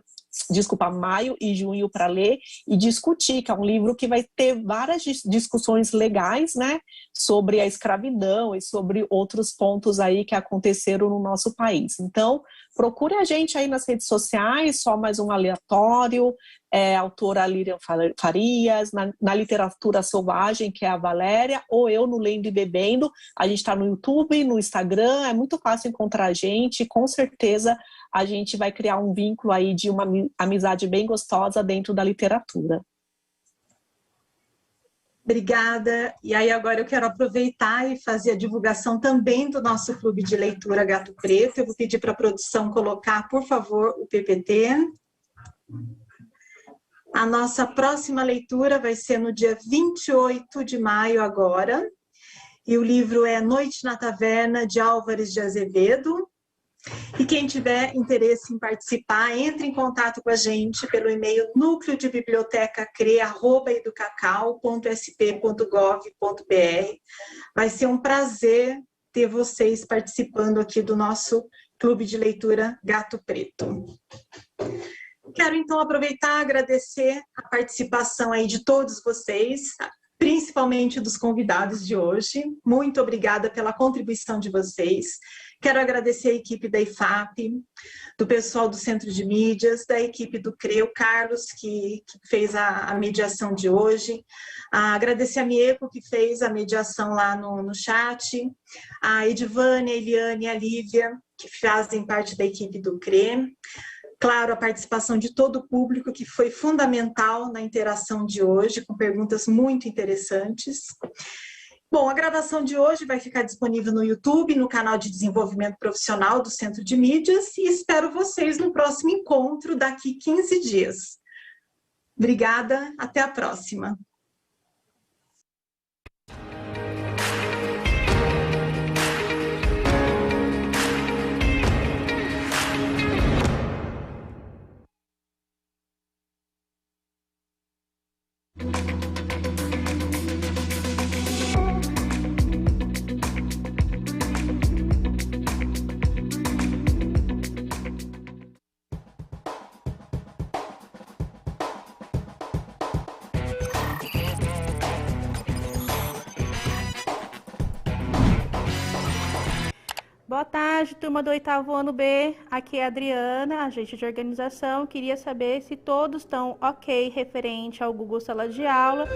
maio e junho para ler e discutir, que é um livro que vai ter várias discussões legais, né, sobre a escravidão e sobre outros pontos aí que aconteceram no nosso país. Então, procure a gente aí nas redes sociais, só mais um aleatório, autora Lilian Farias, na Literatura Selvagem, que é a Valéria, ou eu no Lendo e Bebendo. A gente está no YouTube, no Instagram, é muito fácil encontrar a gente, com certeza a gente vai criar um vínculo aí de uma amizade bem gostosa dentro da literatura. Obrigada. E aí agora eu quero aproveitar e fazer a divulgação também do nosso Clube de Leitura Gato Preto. Eu vou pedir para a produção colocar, por favor, o PPT. A nossa próxima leitura vai ser no dia 28 de maio agora. E o livro é Noite na Taverna, de Álvares de Azevedo. E quem tiver interesse em participar, entre em contato com a gente pelo e-mail nucleodebibliotecacrea@educacau.sp.gov.br. Vai ser um prazer ter vocês participando aqui do nosso Clube de Leitura Gato Preto. Quero então aproveitar e agradecer a participação aí de todos vocês, principalmente dos convidados de hoje. Muito obrigada pela contribuição de vocês. Quero agradecer a equipe da IFAP, do pessoal do Centro de Mídias, da equipe do CRE, o Carlos, que fez a mediação de hoje. Agradecer a Mieco, que fez a mediação lá no chat. A Edivânia, a Eliane e a Lívia, que fazem parte da equipe do CRE. Claro, a participação de todo o público, que foi fundamental na interação de hoje, com perguntas muito interessantes. Bom, a gravação de hoje vai ficar disponível no YouTube, no canal de desenvolvimento profissional do Centro de Mídias, e espero vocês no próximo encontro daqui 15 dias. Obrigada, até a próxima. Boa tarde, turma do 8º ano B. Aqui é a Adriana, agente de organização. Queria saber se todos estão ok referente ao Google Sala de Aula.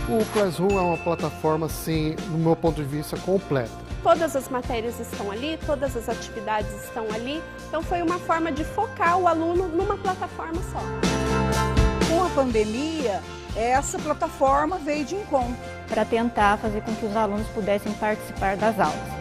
O Classroom é uma plataforma, assim, do meu ponto de vista, completa. Todas as matérias estão ali, todas as atividades estão ali. Então foi uma forma de focar o aluno numa plataforma só. Com a pandemia, essa plataforma veio de encontro para tentar fazer com que os alunos pudessem participar das aulas.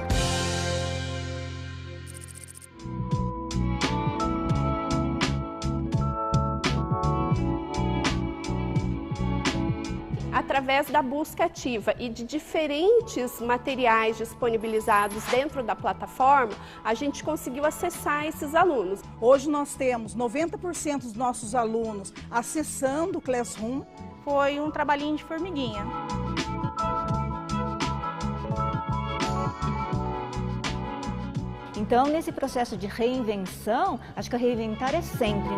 Através da busca ativa e de diferentes materiais disponibilizados dentro da plataforma, a gente conseguiu acessar esses alunos. Hoje nós temos 90% dos nossos alunos acessando o Classroom. Foi um trabalhinho de formiguinha. Então, nesse processo de reinvenção, acho que reinventar é sempre.